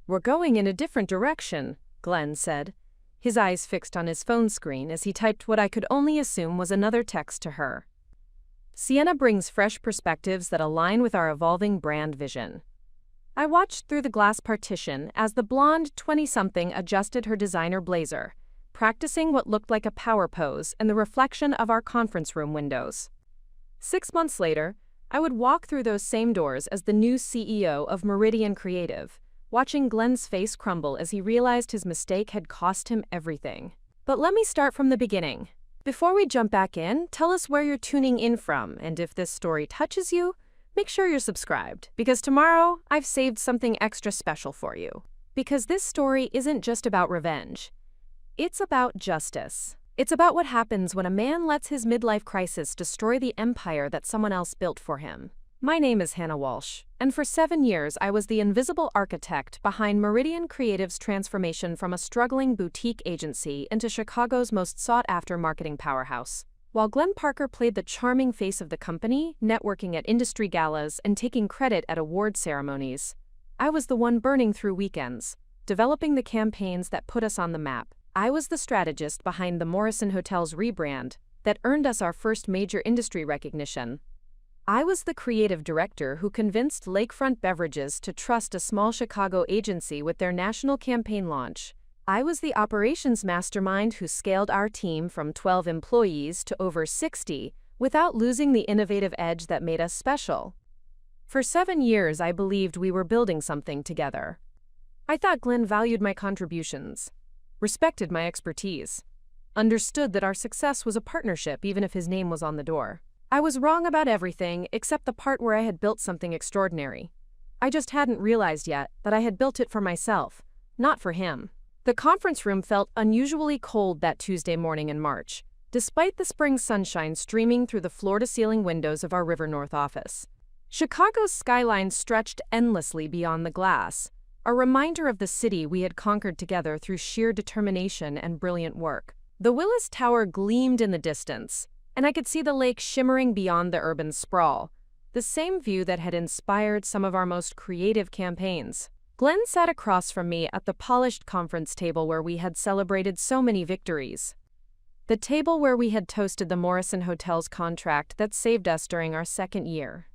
"We're going in a different direction," Glenn said, his eyes fixed on his phone screen as he typed what I could only assume was another text to her. "Sienna brings fresh perspectives that align with our evolving brand vision." I watched through the glass partition as the blonde 20-something adjusted her designer blazer, practicing what looked like a power pose in the reflection of our conference room windows. 6 months later, I would walk through those same doors as the new CEO of Meridian Creative, watching Glenn's face crumble as he realized his mistake had cost him everything. But let me start from the beginning. Before we jump back in, tell us where you're tuning in from, and if this story touches you, make sure you're subscribed, because tomorrow I've saved something extra special for you. Because this story isn't just about revenge. It's about justice. It's about what happens when a man lets his midlife crisis destroy the empire that someone else built for him. My name is Hannah Walsh, and for 7 years I was the invisible architect behind Meridian Creative's transformation from a struggling boutique agency into Chicago's most sought-after marketing powerhouse. While Glenn Parker played the charming face of the company, networking at industry galas and taking credit at award ceremonies, I was the one burning through weekends, developing the campaigns that put us on the map. I was the strategist behind the Morrison Hotel's rebrand that earned us our first major industry recognition. I was the creative director who convinced Lakefront Beverages to trust a small Chicago agency with their national campaign launch. I was the operations mastermind who scaled our team from 12 employees to over 60 without losing the innovative edge that made us special. For 7 years, I believed we were building something together. I thought Glenn valued my contributions, respected my expertise, understood that our success was a partnership even if his name was on the door. I was wrong about everything except the part where I had built something extraordinary. I just hadn't realized yet that I had built it for myself, not for him. The conference room felt unusually cold that Tuesday morning in March, despite the spring sunshine streaming through the floor-to-ceiling windows of our River North office. Chicago's skyline stretched endlessly beyond the glass, a reminder of the city we had conquered together through sheer determination and brilliant work. The Willis Tower gleamed in the distance, and I could see the lake shimmering beyond the urban sprawl, the same view that had inspired some of our most creative campaigns. Glenn sat across from me at the polished conference table where we had celebrated so many victories. The table where we had toasted the Morrison Hotel's contract that saved us during our 2nd year.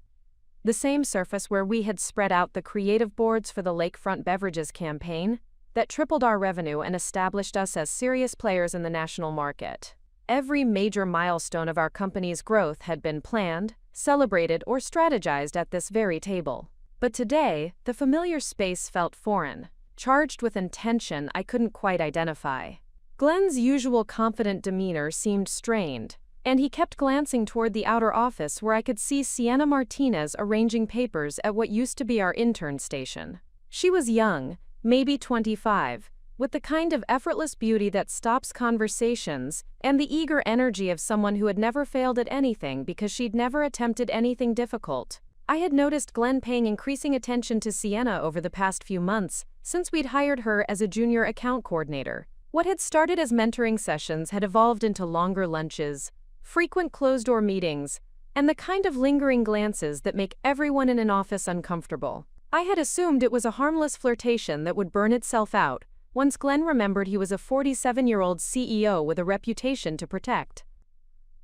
The same surface where we had spread out the creative boards for the Lakefront Beverages campaign that tripled our revenue and established us as serious players in the national market. Every major milestone of our company's growth had been planned, celebrated, or strategized at this very table. But today, the familiar space felt foreign, charged with intention I couldn't quite identify. Glenn's usual confident demeanor seemed strained, and he kept glancing toward the outer office where I could see Sienna Martinez arranging papers at what used to be our intern station. She was young, maybe 25, with the kind of effortless beauty that stops conversations and the eager energy of someone who had never failed at anything because she'd never attempted anything difficult. I had noticed Glenn paying increasing attention to Sienna over the past few months since we'd hired her as a junior account coordinator. What had started as mentoring sessions had evolved into longer lunches, frequent closed-door meetings, and the kind of lingering glances that make everyone in an office uncomfortable. I had assumed it was a harmless flirtation that would burn itself out once Glenn remembered he was a 47-year-old CEO with a reputation to protect.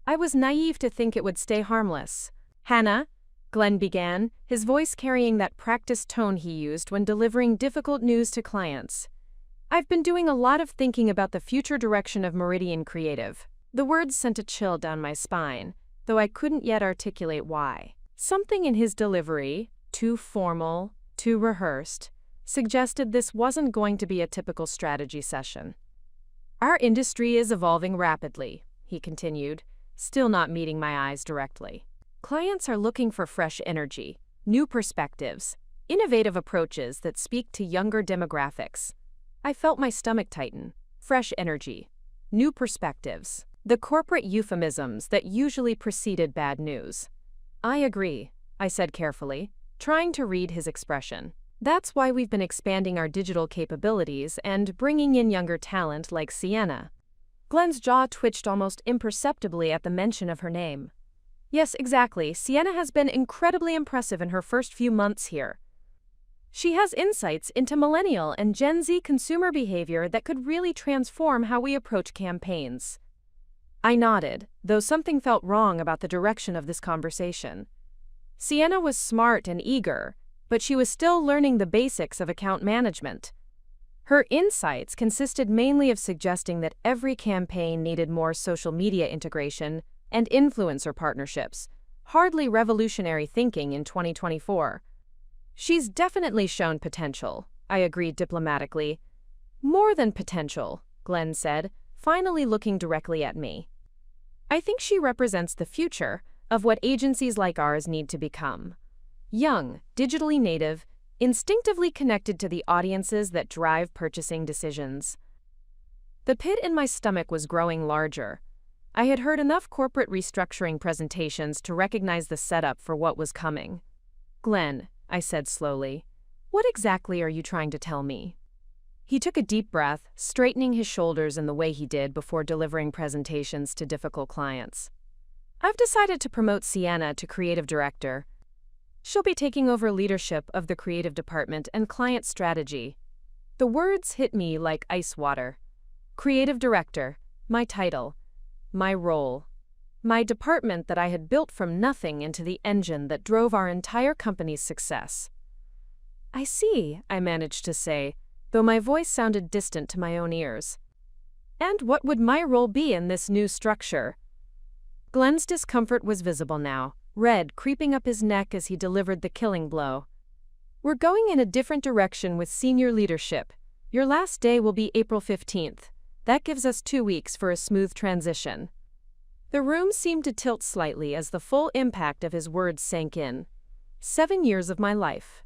I was naive to think it would stay harmless. "Hannah," Glenn began, his voice carrying that practiced tone he used when delivering difficult news to clients. "I've been doing a lot of thinking about the future direction of Meridian Creative." The words sent a chill down my spine, though I couldn't yet articulate why. Something in his delivery, too formal, too rehearsed, suggested this wasn't going to be a typical strategy session. "Our industry is evolving rapidly," he continued, still not meeting my eyes directly. "Clients are looking for fresh energy, new perspectives, innovative approaches that speak to younger demographics." I felt my stomach tighten. Fresh energy, new perspectives, the corporate euphemisms that usually preceded bad news. "I agree," I said carefully, trying to read his expression. "That's why we've been expanding our digital capabilities and bringing in younger talent like Sienna." Glenn's jaw twitched almost imperceptibly at the mention of her name. "Yes, exactly. Sienna has been incredibly impressive in her first few months here." She has insights into Millennial and Gen Z consumer behavior that could really transform how we approach campaigns. I nodded, though something felt wrong about the direction of this conversation. Sienna was smart and eager, but she was still learning the basics of account management. Her insights consisted mainly of suggesting that every campaign needed more social media integration and influencer partnerships, hardly revolutionary thinking in 2024. She's definitely shown potential, I agreed diplomatically. More than potential, Glenn said, finally looking directly at me. I think she represents the future of what agencies like ours need to become. Young, digitally native, instinctively connected to the audiences that drive purchasing decisions. The pit in my stomach was growing larger. I had heard enough corporate restructuring presentations to recognize the setup for what was coming. Glenn, I said slowly, what exactly are you trying to tell me? He took a deep breath, straightening his shoulders in the way he did before delivering presentations to difficult clients. I've decided to promote Sienna to creative director. She'll be taking over leadership of the creative department and client strategy. The words hit me like ice water. Creative director, my title, my role, my department that I had built from nothing into the engine that drove our entire company's success. I see, I managed to say, though my voice sounded distant to my own ears. And what would my role be in this new structure? Glenn's discomfort was visible now, red creeping up his neck as he delivered the killing blow. We're going in a different direction with senior leadership. Your last day will be April 15th. That gives us 2 weeks for a smooth transition. The room seemed to tilt slightly as the full impact of his words sank in. 7 years of my life.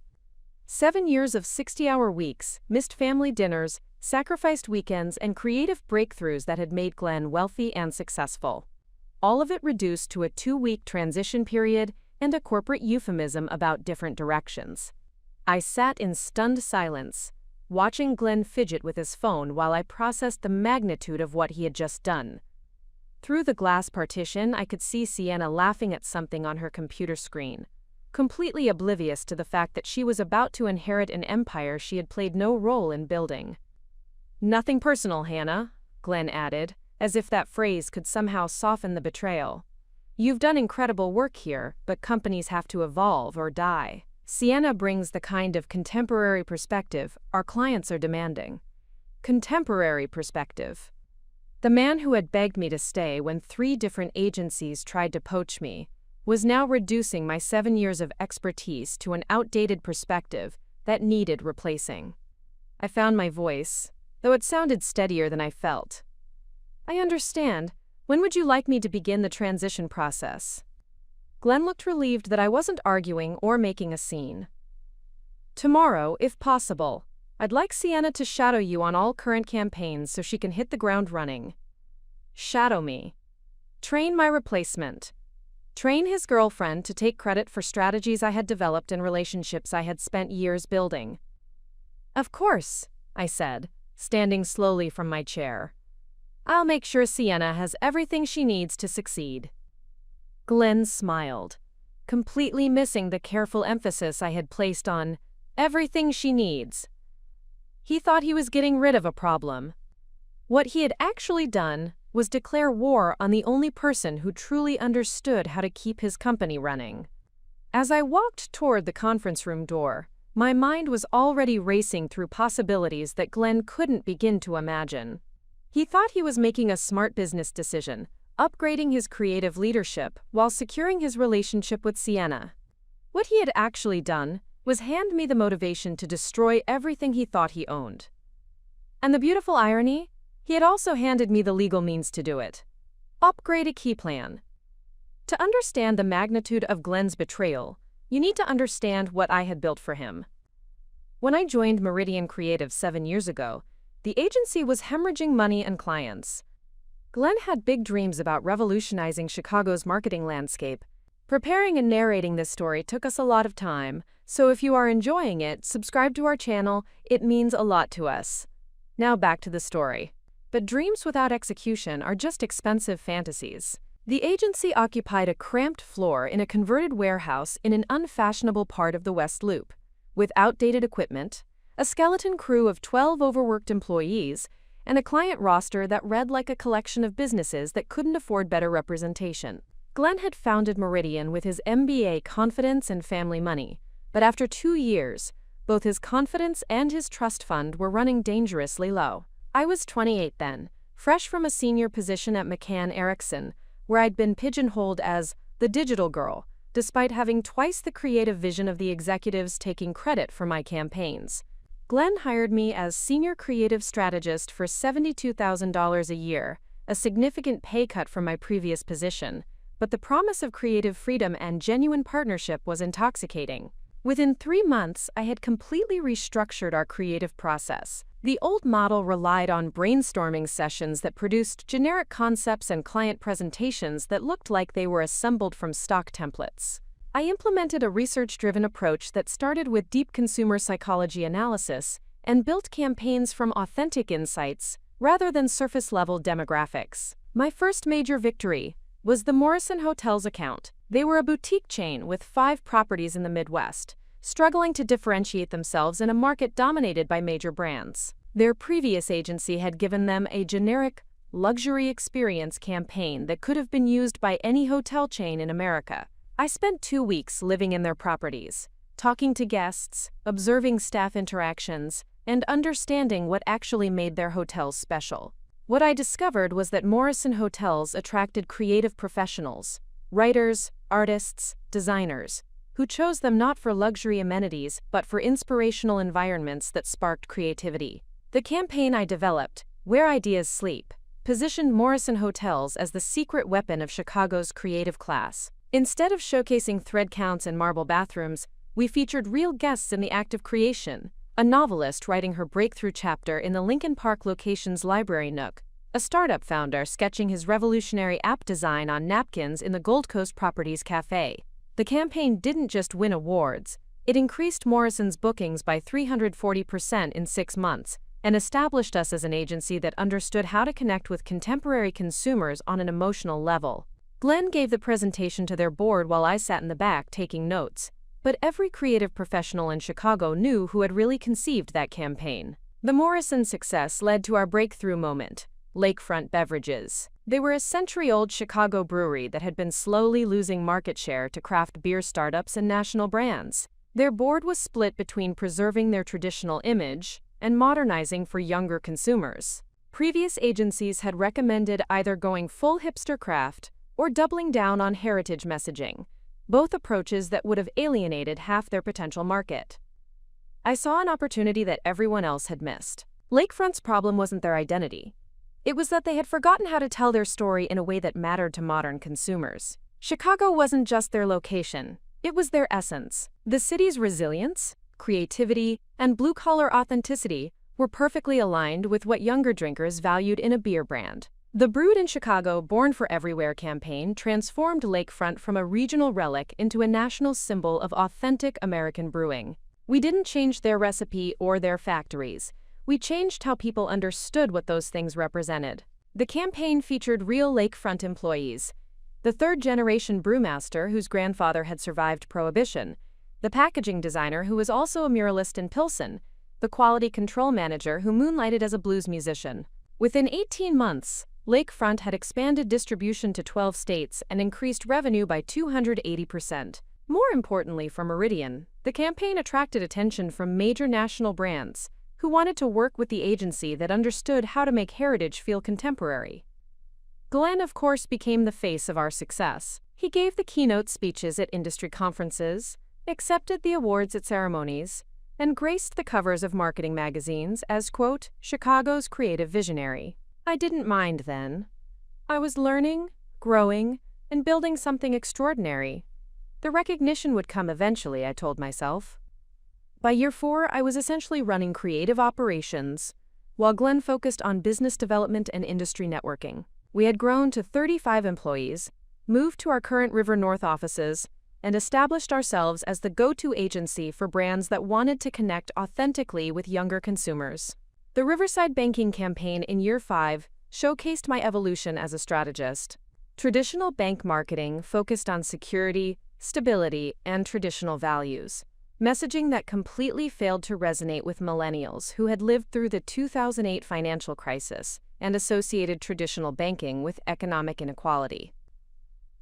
7 years of 60-hour weeks, missed family dinners, sacrificed weekends, and creative breakthroughs that had made Glenn wealthy and successful. All of it reduced to a 2-week transition period and a corporate euphemism about different directions. I sat in stunned silence, watching Glenn fidget with his phone while I processed the magnitude of what he had just done. Through the glass partition, I could see Sienna laughing at something on her computer screen, completely oblivious to the fact that she was about to inherit an empire she had played no role in building. Nothing personal, Hannah, Glenn added, as if that phrase could somehow soften the betrayal. You've done incredible work here, but companies have to evolve or die. Sienna brings the kind of contemporary perspective our clients are demanding. Contemporary perspective. The man who had begged me to stay when 3 different agencies tried to poach me was now reducing my 7 years of expertise to an outdated perspective that needed replacing. I found my voice, though it sounded steadier than I felt. I understand. When would you like me to begin the transition process? Glenn looked relieved that I wasn't arguing or making a scene. Tomorrow, if possible. I'd like Sienna to shadow you on all current campaigns so she can hit the ground running. Shadow me. Train my replacement. Train his girlfriend to take credit for strategies I had developed and relationships I had spent years building. Of course, I said, standing slowly from my chair. I'll make sure Sienna has everything she needs to succeed. Glenn smiled, completely missing the careful emphasis I had placed on everything she needs. He thought he was getting rid of a problem. What he had actually done was declare war on the only person who truly understood how to keep his company running. As I walked toward the conference room door, my mind was already racing through possibilities that Glenn couldn't begin to imagine. He thought he was making a smart business decision, upgrading his creative leadership while securing his relationship with Sienna. What he had actually done was hand me the motivation to destroy everything he thought he owned. And the beautiful irony? He had also handed me the legal means to do it. Upgrade a key plan. To understand the magnitude of Glenn's betrayal, you need to understand what I had built for him. When I joined Meridian Creative 7 years ago, the agency was hemorrhaging money and clients. Glenn had big dreams about revolutionizing Chicago's marketing landscape. Preparing and narrating this story took us a lot of time, so if you are enjoying it, subscribe to our channel, it means a lot to us. Now back to the story. But dreams without execution are just expensive fantasies. The agency occupied a cramped floor in a converted warehouse in an unfashionable part of the West Loop, with outdated equipment, a skeleton crew of 12 overworked employees, and a client roster that read like a collection of businesses that couldn't afford better representation. Glenn had founded Meridian with his MBA confidence and family money, but after 2 years, both his confidence and his trust fund were running dangerously low. I was 28 then, fresh from a senior position at McCann Erickson, where I'd been pigeonholed as the digital girl, despite having twice the creative vision of the executives taking credit for my campaigns. Glenn hired me as senior creative strategist for $72,000 a year, a significant pay cut from my previous position, but the promise of creative freedom and genuine partnership was intoxicating. Within 3 months, I had completely restructured our creative process. The old model relied on brainstorming sessions that produced generic concepts and client presentations that looked like they were assembled from stock templates. I implemented a research-driven approach that started with deep consumer psychology analysis and built campaigns from authentic insights rather than surface-level demographics. My first major victory was the Morrison Hotels account. They were a boutique chain with 5 properties in the Midwest, struggling to differentiate themselves in a market dominated by major brands. Their previous agency had given them a generic, luxury experience campaign that could have been used by any hotel chain in America. I spent 2 weeks living in their properties, talking to guests, observing staff interactions, and understanding what actually made their hotels special. What I discovered was that Morrison Hotels attracted creative professionals, writers, artists, designers, who chose them not for luxury amenities but for inspirational environments that sparked creativity. The campaign I developed, Where Ideas Sleep, positioned Morrison Hotels as the secret weapon of Chicago's creative class. Instead of showcasing thread counts and marble bathrooms, we featured real guests in the act of creation, a novelist writing her breakthrough chapter in the Lincoln Park location's library nook, a startup founder sketching his revolutionary app design on napkins in the Gold Coast Properties Cafe. The campaign didn't just win awards, it increased Morrison's bookings by 340% in 6 months and established us as an agency that understood how to connect with contemporary consumers on an emotional level. Glenn gave the presentation to their board while I sat in the back taking notes, but every creative professional in Chicago knew who had really conceived that campaign. The Morrison success led to our breakthrough moment, Lakefront Beverages. They were a century-old Chicago brewery that had been slowly losing market share to craft beer startups and national brands. Their board was split between preserving their traditional image and modernizing for younger consumers. Previous agencies had recommended either going full hipster craft or doubling down on heritage messaging, both approaches that would have alienated half their potential market. I saw an opportunity that everyone else had missed. Lakefront's problem wasn't their identity. It was that they had forgotten how to tell their story in a way that mattered to modern consumers. Chicago wasn't just their location, it was their essence. The city's resilience, creativity, and blue-collar authenticity were perfectly aligned with what younger drinkers valued in a beer brand. The Brewed in Chicago, Born for Everywhere campaign transformed Lakefront from a regional relic into a national symbol of authentic American brewing. We didn't change their recipe or their factories. We changed how people understood what those things represented. The campaign featured real Lakefront employees, the third-generation brewmaster whose grandfather had survived Prohibition, the packaging designer who was also a muralist in Pilsen, the quality control manager who moonlighted as a blues musician. Within 18 months, Lakefront had expanded distribution to 12 states and increased revenue by 280%. More importantly for Meridian, the campaign attracted attention from major national brands who wanted to work with the agency that understood how to make heritage feel contemporary. Glenn, of course, became the face of our success. He gave the keynote speeches at industry conferences, accepted the awards at ceremonies, and graced the covers of marketing magazines as, quote, Chicago's creative visionary. I didn't mind then. I was learning, growing, and building something extraordinary. The recognition would come eventually, I told myself. By year 4, I was essentially running creative operations, while Glenn focused on business development and industry networking. We had grown to 35 employees, moved to our current River North offices, and established ourselves as the go-to agency for brands that wanted to connect authentically with younger consumers. The Riverside Banking campaign in year 5 showcased my evolution as a strategist. Traditional bank marketing focused on security, stability, and traditional values. messaging that completely failed to resonate with millennials who had lived through the 2008 financial crisis and associated traditional banking with economic inequality.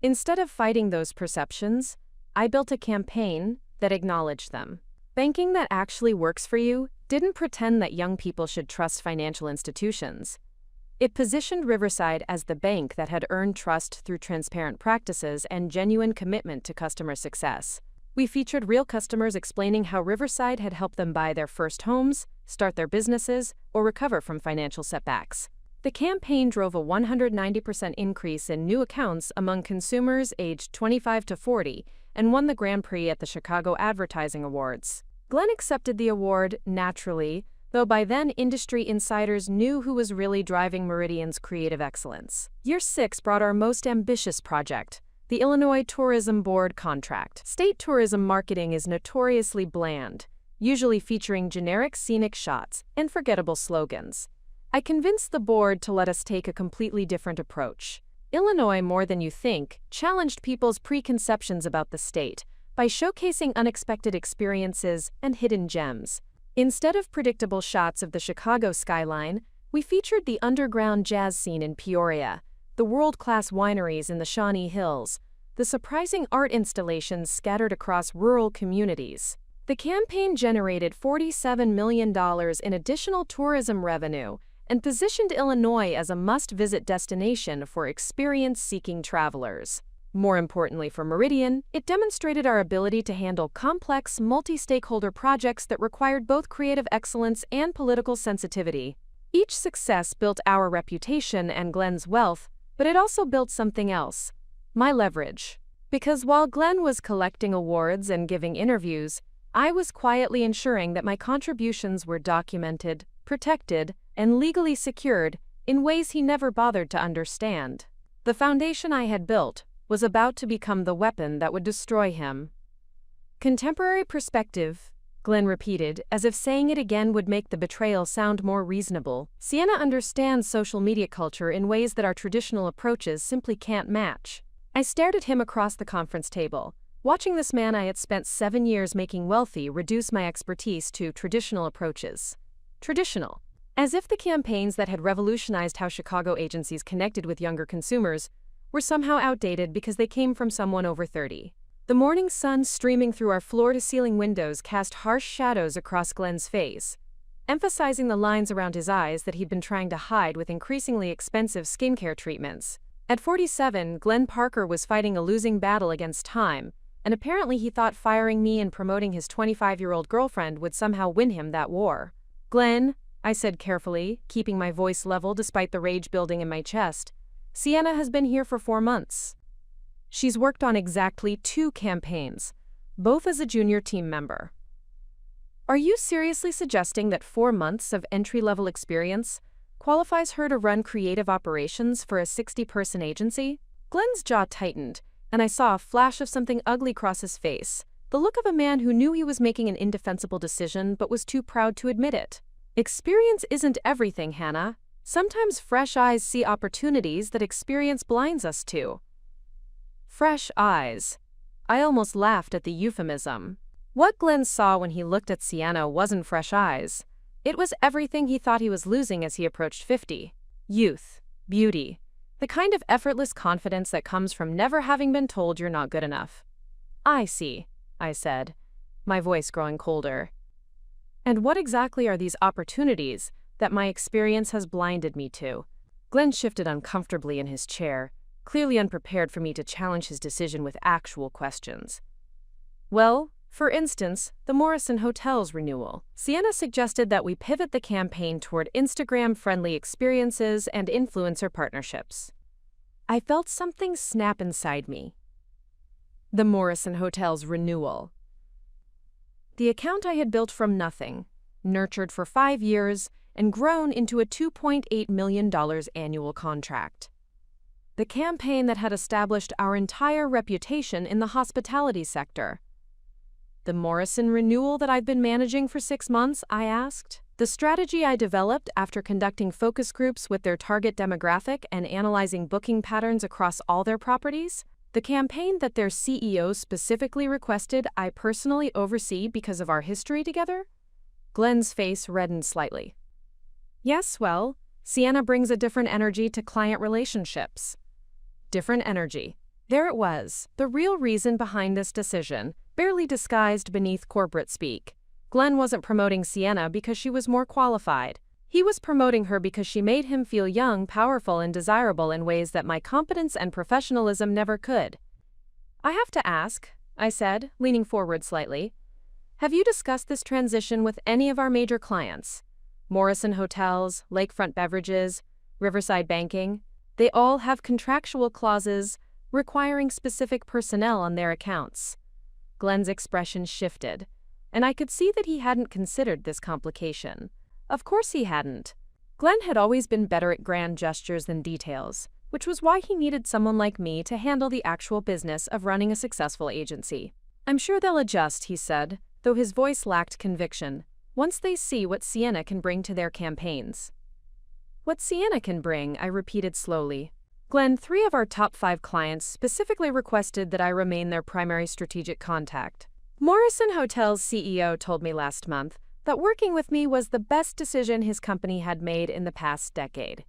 Instead of fighting those perceptions, I built a campaign that acknowledged them. Banking that actually works for you didn't pretend that young people should trust financial institutions. It positioned Riverside as the bank that had earned trust through transparent practices and genuine commitment to customer success. We featured real customers explaining how Riverside had helped them buy their first homes, start their businesses, or recover from financial setbacks. The campaign drove a 190% increase in new accounts among consumers aged 25 to 40 and won the Grand Prix at the Chicago Advertising Awards. Glenn accepted the award naturally, though by then industry insiders knew who was really driving Meridian's creative excellence. Year 6 brought our most ambitious project, the Illinois Tourism Board contract. State tourism marketing is notoriously bland, usually featuring generic scenic shots and forgettable slogans. I convinced the board to let us take a completely different approach. Illinois, more than you think, challenged people's preconceptions about the state by showcasing unexpected experiences and hidden gems. Instead of predictable shots of the Chicago skyline, we featured the underground jazz scene in Peoria, the world-class wineries in the Shawnee Hills, the surprising art installations scattered across rural communities. The campaign generated $47 million in additional tourism revenue and positioned Illinois as a must-visit destination for experience-seeking travelers. More importantly for Meridian, it demonstrated our ability to handle complex, multi-stakeholder projects that required both creative excellence and political sensitivity. Each success built our reputation and Glenn's wealth, but it also built something else: my leverage. Because while Glenn was collecting awards and giving interviews, I was quietly ensuring that my contributions were documented, protected, and legally secured in ways he never bothered to understand. The foundation I had built was about to become the weapon that would destroy him. Contemporary perspective, Glenn repeated, as if saying it again would make the betrayal sound more reasonable. Sienna understands social media culture in ways that our traditional approaches simply can't match. I stared at him across the conference table, watching this man I had spent 7 years making wealthy reduce my expertise to traditional approaches. Traditional. As if the campaigns that had revolutionized how Chicago agencies connected with younger consumers were somehow outdated because they came from someone over 30. The morning sun streaming through our floor-to-ceiling windows cast harsh shadows across Glenn's face, emphasizing the lines around his eyes that he'd been trying to hide with increasingly expensive skincare treatments. At 47, Glenn Parker was fighting a losing battle against time, and apparently he thought firing me and promoting his 25-year-old girlfriend would somehow win him that war. "Glenn," I said carefully, keeping my voice level despite the rage building in my chest, "Sienna has been here for 4 months. She's worked on exactly 2 campaigns, both as a junior team member. Are you seriously suggesting that 4 months of entry-level experience qualifies her to run creative operations for a 60-person agency?" Glenn's jaw tightened, and I saw a flash of something ugly cross his face, the look of a man who knew he was making an indefensible decision but was too proud to admit it. "Experience isn't everything, Hannah. Sometimes fresh eyes see opportunities that experience blinds us to." Fresh eyes. I almost laughed at the euphemism. What Glenn saw when he looked at Sienna wasn't fresh eyes. It was everything he thought he was losing as he approached 50. Youth, beauty, the kind of effortless confidence that comes from never having been told you're not good enough. "I see," I said, my voice growing colder. "And what exactly are these opportunities that my experience has blinded me to?" Glenn shifted uncomfortably in his chair, clearly unprepared for me to challenge his decision with actual questions. "Well, for instance, the Morrison Hotel's renewal. Sienna suggested that we pivot the campaign toward Instagram-friendly experiences and influencer partnerships." I felt something snap inside me. The Morrison Hotel's renewal. The account I had built from nothing, nurtured for 5 years, and grown into a $2.8 million annual contract. The campaign that had established our entire reputation in the hospitality sector. "The Morrison renewal that I've been managing for 6 months?" I asked. "The strategy I developed after conducting focus groups with their target demographic and analyzing booking patterns across all their properties?" The campaign that their CEO specifically requested I personally oversee because of our history together? Glenn's face reddened slightly. Yes, well, Sienna brings a different energy to client relationships. Different energy. There it was, the real reason behind this decision, barely disguised beneath corporate speak. Glenn wasn't promoting Sienna because she was more qualified. He was promoting her because she made him feel young, powerful, and desirable in ways that my competence and professionalism never could. I have to ask, I said, leaning forward slightly. Have you discussed this transition with any of our major clients? Morrison Hotels, Lakefront Beverages, Riverside Banking. They all have contractual clauses requiring specific personnel on their accounts. Glenn's expression shifted, and I could see that he hadn't considered this complication. Of course he hadn't. Glenn had always been better at grand gestures than details, which was why he needed someone like me to handle the actual business of running a successful agency. I'm sure they'll adjust, he said, though his voice lacked conviction, once they see what Sienna can bring to their campaigns. What Sienna can bring, I repeated slowly. Glenn, 3 of our top 5 clients specifically requested that I remain their primary strategic contact. Morrison Hotels' CEO told me last month that working with me was the best decision his company had made in the past decade.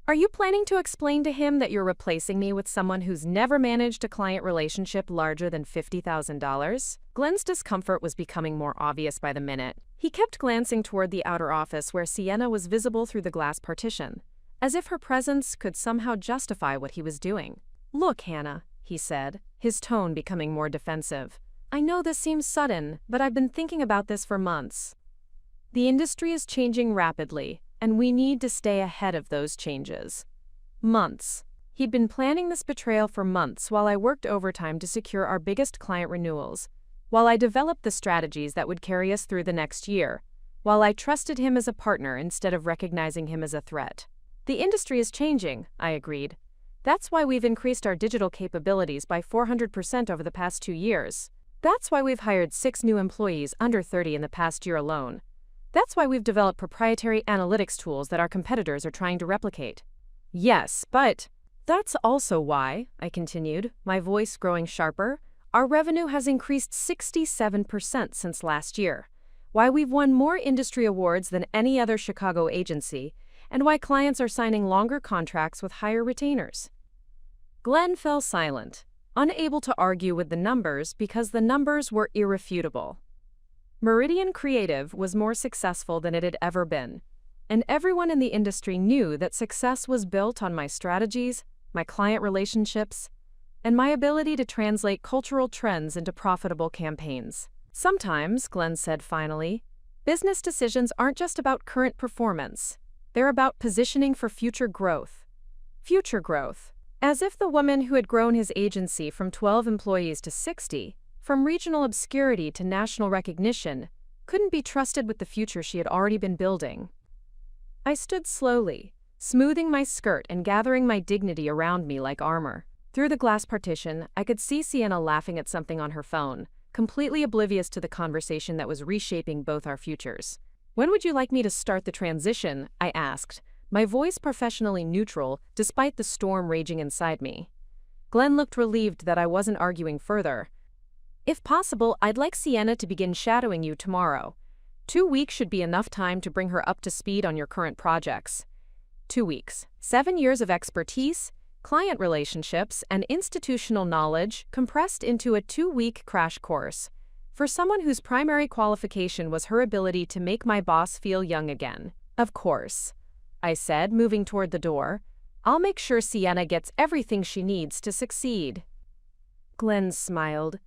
Are you planning to explain to him that you're replacing me with someone who's never managed a client relationship larger than $50,000? Glenn's discomfort was becoming more obvious by the minute. He kept glancing toward the outer office where Sienna was visible through the glass partition, as if her presence could somehow justify what he was doing. Look, Hannah, he said, his tone becoming more defensive. I know this seems sudden, but I've been thinking about this for months. The industry is changing rapidly, and we need to stay ahead of those changes. Months. He'd been planning this betrayal for months while I worked overtime to secure our biggest client renewals, while I developed the strategies that would carry us through the next year, while I trusted him as a partner instead of recognizing him as a threat. The industry is changing, I agreed. That's why we've increased our digital capabilities by 400% over the past 2 years. That's why we've hired 6 new employees under 30 in the past year alone. That's why we've developed proprietary analytics tools that our competitors are trying to replicate. Yes, but that's also why, I continued, my voice growing sharper, our revenue has increased 67% since last year, why we've won more industry awards than any other Chicago agency, and why clients are signing longer contracts with higher retainers. Glenn fell silent, unable to argue with the numbers because the numbers were irrefutable. Meridian Creative was more successful than it had ever been, and everyone in the industry knew that success was built on my strategies, my client relationships, and my ability to translate cultural trends into profitable campaigns. Sometimes, Glenn said finally, business decisions aren't just about current performance. They're about positioning for future growth. Future growth. As if the woman who had grown his agency from 12 employees to 60, from regional obscurity to national recognition, couldn't be trusted with the future she had already been building. I stood slowly, smoothing my skirt and gathering my dignity around me like armor. Through the glass partition, I could see Sienna laughing at something on her phone, completely oblivious to the conversation that was reshaping both our futures. When would you like me to start the transition? I asked, my voice professionally neutral despite the storm raging inside me. Glenn looked relieved that I wasn't arguing further. If possible, I'd like Sienna to begin shadowing you tomorrow. 2 weeks should be enough time to bring her up to speed on your current projects. 2 weeks. 7 years of expertise, client relationships, and institutional knowledge compressed into a 2-week crash course for someone whose primary qualification was her ability to make my boss feel young again. Of course, I said, moving toward the door. I'll make sure Sienna gets everything she needs to succeed. Glenn smiled,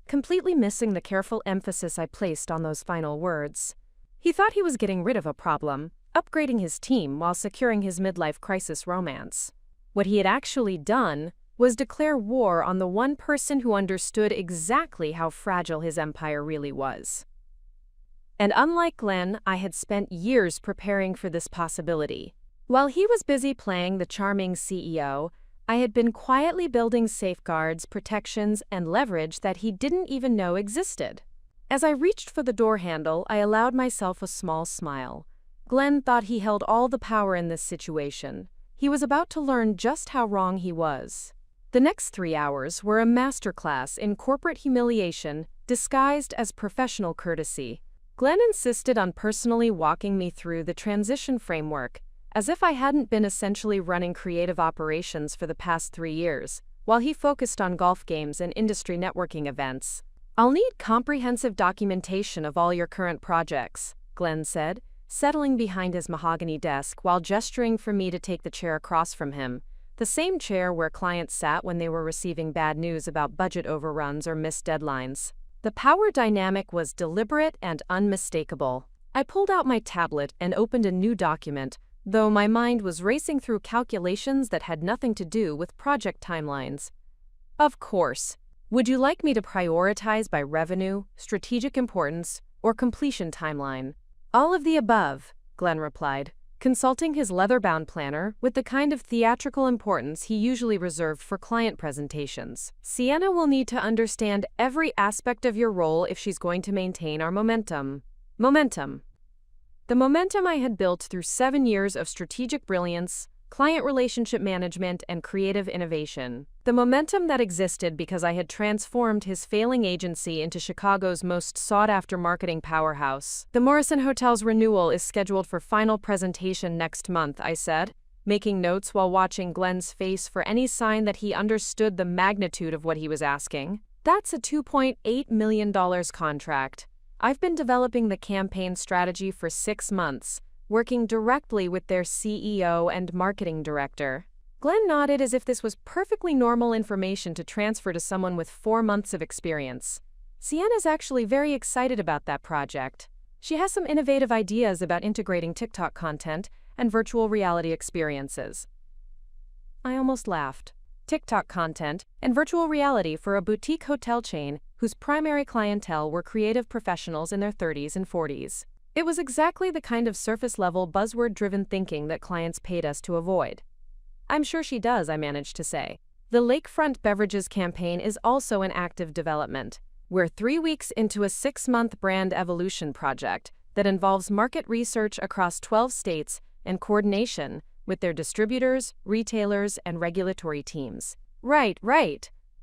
completely missing the careful emphasis I placed on those final words. He thought he was getting rid of a problem, upgrading his team while securing his midlife crisis romance. What he had actually done was declare war on the one person who understood exactly how fragile his empire really was. And unlike Glenn, I had spent years preparing for this possibility. While he was busy playing the charming CEO, I had been quietly building safeguards, protections, and leverage that he didn't even know existed. As I reached for the door handle, I allowed myself a small smile. Glenn thought he held all the power in this situation. He was about to learn just how wrong he was. The next 3 hours were a masterclass in corporate humiliation disguised as professional courtesy. Glenn insisted on personally walking me through the transition framework, as if I hadn't been essentially running creative operations for the past 3 years, while he focused on golf games and industry networking events. "I'll need comprehensive documentation of all your current projects," Glenn said, settling behind his mahogany desk while gesturing for me to take the chair across from him, the same chair where clients sat when they were receiving bad news about budget overruns or missed deadlines. The power dynamic was deliberate and unmistakable. I pulled out my tablet and opened a new document, though my mind was racing through calculations that had nothing to do with project timelines. "Of course. Would you like me to prioritize by revenue, strategic importance, or completion timeline?" "All of the above," Glenn replied, consulting his leather-bound planner with the kind of theatrical importance he usually reserved for client presentations. "Sienna will need to understand every aspect of your role if she's going to maintain our momentum." Momentum. The momentum I had built through 7 years of strategic brilliance, client relationship management, and creative innovation. The momentum that existed because I had transformed his failing agency into Chicago's most sought-after marketing powerhouse. "The Morrison Hotel's renewal is scheduled for final presentation next month," I said, making notes while watching Glenn's face for any sign that he understood the magnitude of what he was asking. "That's a $2.8 million contract. I've been developing the campaign strategy for 6 months, working directly with their CEO and marketing director." Glenn nodded as if this was perfectly normal information to transfer to someone with 4 months of experience. "Sienna's actually very excited about that project. She has some innovative ideas about integrating TikTok content and virtual reality experiences." I almost laughed. TikTok content and virtual reality for a boutique hotel chain whose primary clientele were creative professionals in their 30s and 40s. It was exactly the kind of surface-level, buzzword-driven thinking that clients paid us to avoid. "I'm sure she does," I managed to say. "The Lakefront Beverages campaign is also in active development. We're 3 weeks into a 6-month brand evolution project that involves market research across 12 states and coordination with their distributors, retailers, and regulatory teams." Right,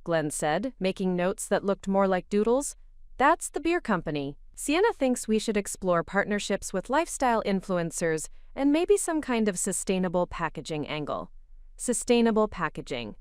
Glenn said, making notes that looked more like doodles. "That's the beer company. Sienna thinks we should explore partnerships with lifestyle influencers and maybe some kind of sustainable packaging angle." Sustainable packaging.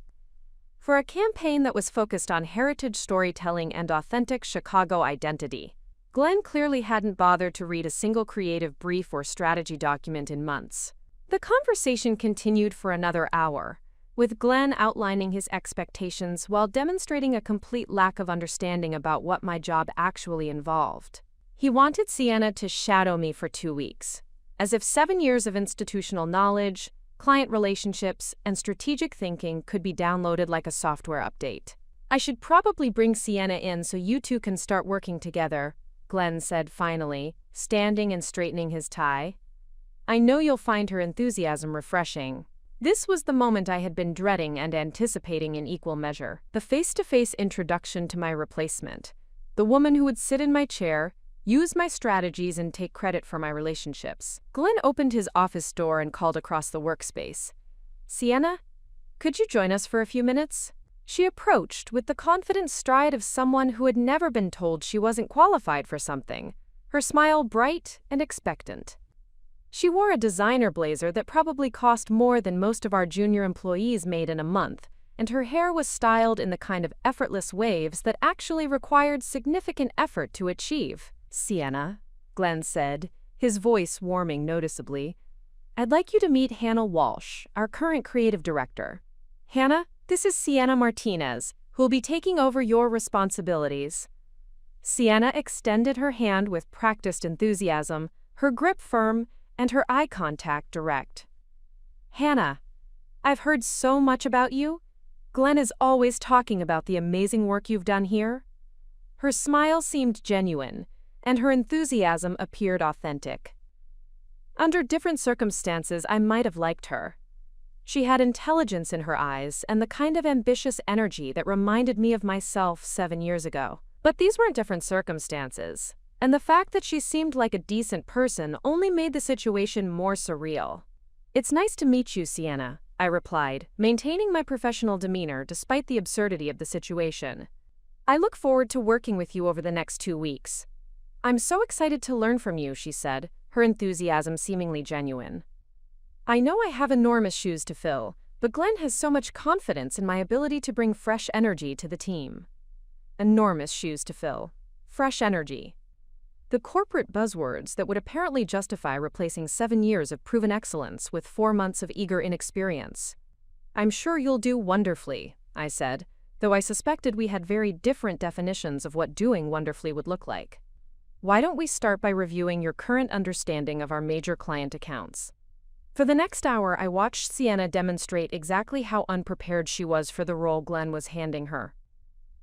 For a campaign that was focused on heritage storytelling and authentic Chicago identity. Glenn clearly hadn't bothered to read a single creative brief or strategy document in months. The conversation continued for another hour, with Glenn outlining his expectations while demonstrating a complete lack of understanding about what my job actually involved. He wanted Sienna to shadow me for 2 weeks, as if 7 years of institutional knowledge, client relationships, and strategic thinking could be downloaded like a software update. "I should probably bring Sienna in so you two can start working together," Glenn said finally, standing and straightening his tie. "I know you'll find her enthusiasm refreshing." This was the moment I had been dreading and anticipating in equal measure. The face-to-face introduction to my replacement. The woman who would sit in my chair, use my strategies, and take credit for my relationships. Glenn opened his office door and called across the workspace. "Sienna, could you join us for a few minutes?" She approached with the confident stride of someone who had never been told she wasn't qualified for something, her smile bright and expectant. She wore a designer blazer that probably cost more than most of our junior employees made in a month, and her hair was styled in the kind of effortless waves that actually required significant effort to achieve. "Sienna," Glenn said, his voice warming noticeably, "I'd like you to meet Hannah Walsh, our current creative director. Hannah, this is Sienna Martinez, who will be taking over your responsibilities." Sienna extended her hand with practiced enthusiasm, her grip firm, and her eye contact direct. "Hannah, I've heard so much about you. Glenn is always talking about the amazing work you've done here." Her smile seemed genuine, and her enthusiasm appeared authentic. Under different circumstances, I might have liked her. She had intelligence in her eyes and the kind of ambitious energy that reminded me of myself 7 years ago. But these weren't different circumstances, and the fact that she seemed like a decent person only made the situation more surreal. "It's nice to meet you, Sienna," I replied, maintaining my professional demeanor despite the absurdity of the situation. I look forward to working with you over the next 2 weeks. I'm so excited to learn from you, she said, her enthusiasm seemingly genuine. I know I have enormous shoes to fill, but Glenn has so much confidence in my ability to bring fresh energy to the team. Enormous shoes to fill. Fresh energy. The corporate buzzwords that would apparently justify replacing 7 years of proven excellence with 4 months of eager inexperience. I'm sure you'll do wonderfully, I said, though I suspected we had very different definitions of what doing wonderfully would look like. Why don't we start by reviewing your current understanding of our major client accounts? For the next hour, I watched Sienna demonstrate exactly how unprepared she was for the role Glenn was handing her.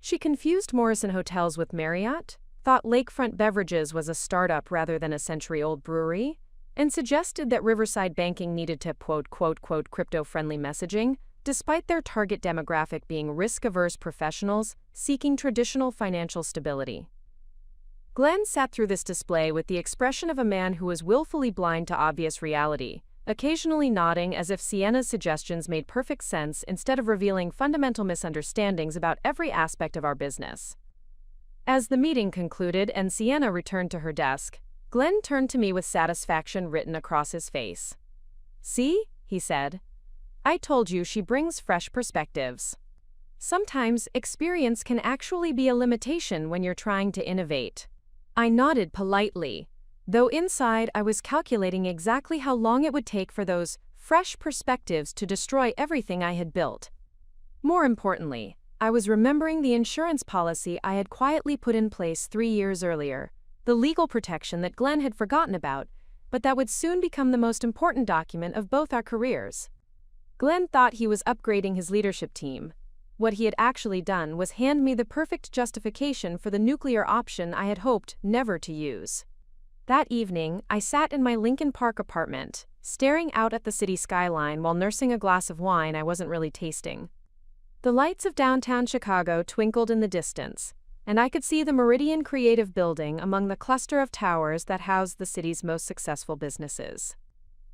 She confused Morrison Hotels with Marriott, thought Lakefront Beverages was a startup rather than a century-old brewery, and suggested that Riverside Banking needed to quote crypto-friendly messaging, despite their target demographic being risk-averse professionals seeking traditional financial stability. Glenn sat through this display with the expression of a man who was willfully blind to obvious reality, occasionally nodding as if Sienna's suggestions made perfect sense instead of revealing fundamental misunderstandings about every aspect of our business. As the meeting concluded and Sienna returned to her desk, Glenn turned to me with satisfaction written across his face. "See," he said. "I told you she brings fresh perspectives. Sometimes experience can actually be a limitation when you're trying to innovate." I nodded politely, though inside I was calculating exactly how long it would take for those fresh perspectives to destroy everything I had built. More importantly, I was remembering the insurance policy I had quietly put in place 3 years earlier, the legal protection that Glenn had forgotten about, but that would soon become the most important document of both our careers. Glenn thought he was upgrading his leadership team. What he had actually done was hand me the perfect justification for the nuclear option I had hoped never to use. That evening, I sat in my Lincoln Park apartment, staring out at the city skyline while nursing a glass of wine I wasn't really tasting. The lights of downtown Chicago twinkled in the distance, and I could see the Meridian Creative building among the cluster of towers that housed the city's most successful businesses.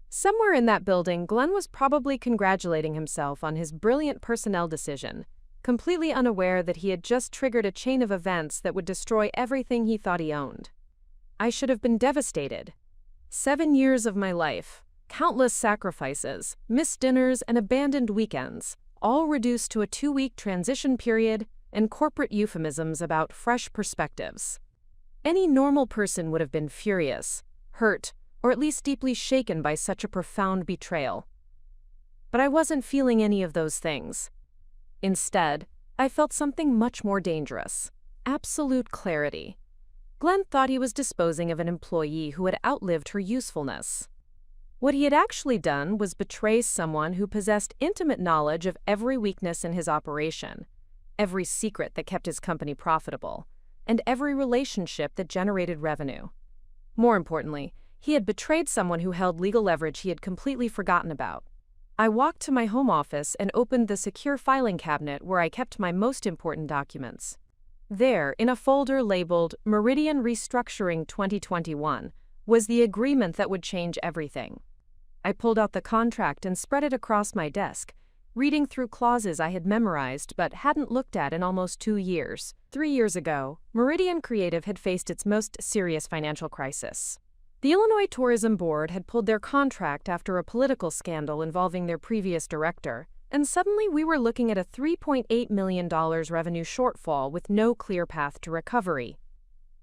Somewhere in that building, Glenn was probably congratulating himself on his brilliant personnel decision, completely unaware that he had just triggered a chain of events that would destroy everything he thought he owned. I should have been devastated. 7 years of my life, countless sacrifices, missed dinners, and abandoned weekends, all reduced to a 2-week transition period and corporate euphemisms about fresh perspectives. Any normal person would have been furious, hurt, or at least deeply shaken by such a profound betrayal. But I wasn't feeling any of those things. Instead, I felt something much more dangerous: absolute clarity. Glenn thought he was disposing of an employee who had outlived her usefulness. What he had actually done was betray someone who possessed intimate knowledge of every weakness in his operation, every secret that kept his company profitable, and every relationship that generated revenue. More importantly, he had betrayed someone who held legal leverage he had completely forgotten about. I walked to my home office and opened the secure filing cabinet where I kept my most important documents. There, in a folder labeled Meridian Restructuring 2021, was the agreement that would change everything. I pulled out the contract and spread it across my desk, reading through clauses I had memorized but hadn't looked at in almost 2 years. 3 years ago, Meridian Creative had faced its most serious financial crisis. The Illinois Tourism Board had pulled their contract after a political scandal involving their previous director, and suddenly we were looking at a $3.8 million revenue shortfall with no clear path to recovery.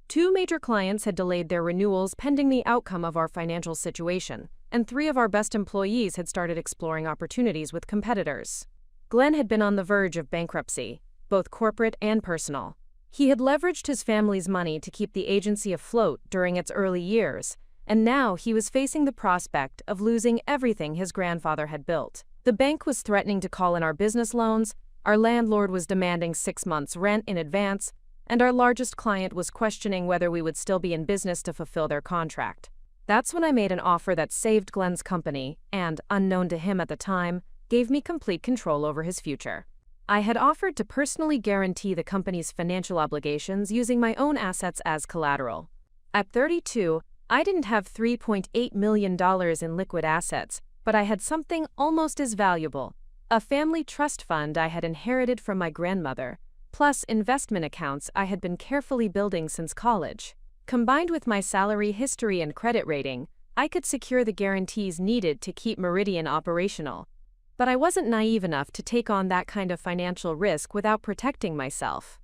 2 major clients had delayed their renewals pending the outcome of our financial situation, and 3 of our best employees had started exploring opportunities with competitors. Glenn had been on the verge of bankruptcy, both corporate and personal. He had leveraged his family's money to keep the agency afloat during its early years, and now he was facing the prospect of losing everything his grandfather had built. The bank was threatening to call in our business loans, our landlord was demanding 6 months' rent in advance, and our largest client was questioning whether we would still be in business to fulfill their contract. That's when I made an offer that saved Glenn's company and, unknown to him at the time, gave me complete control over his future. I had offered to personally guarantee the company's financial obligations using my own assets as collateral. At 32, I didn't have $3.8 million in liquid assets, But I had something almost as valuable, a family trust fund I had inherited from my grandmother, plus investment accounts I had been carefully building since college. Combined with my salary history and credit rating, I could secure the guarantees needed to keep Meridian operational. But I wasn't naive enough to take on that kind of financial risk without protecting myself.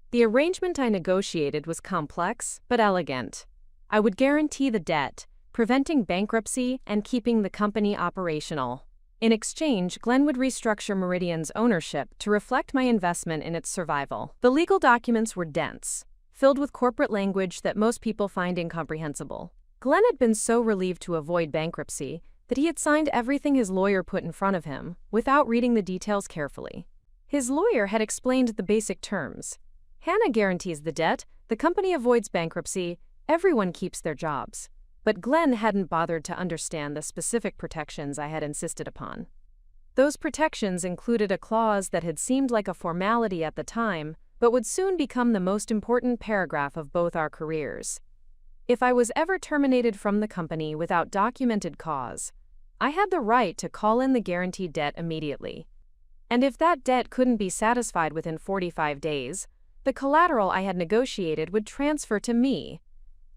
The arrangement I negotiated was complex, but elegant. I would guarantee the debt, preventing bankruptcy and keeping the company operational. In exchange, Glenn would restructure Meridian's ownership to reflect my investment in its survival. The legal documents were dense, filled with corporate language that most people find incomprehensible. Glenn had been so relieved to avoid bankruptcy that he had signed everything his lawyer put in front of him without reading the details carefully. His lawyer had explained the basic terms. Hannah guarantees the debt, the company avoids bankruptcy, everyone keeps their jobs. But Glenn hadn't bothered to understand the specific protections I had insisted upon. Those protections included a clause that had seemed like a formality at the time, but would soon become the most important paragraph of both our careers. If I was ever terminated from the company without documented cause, I had the right to call in the guaranteed debt immediately. And if that debt couldn't be satisfied within 45 days, the collateral I had negotiated would transfer to me.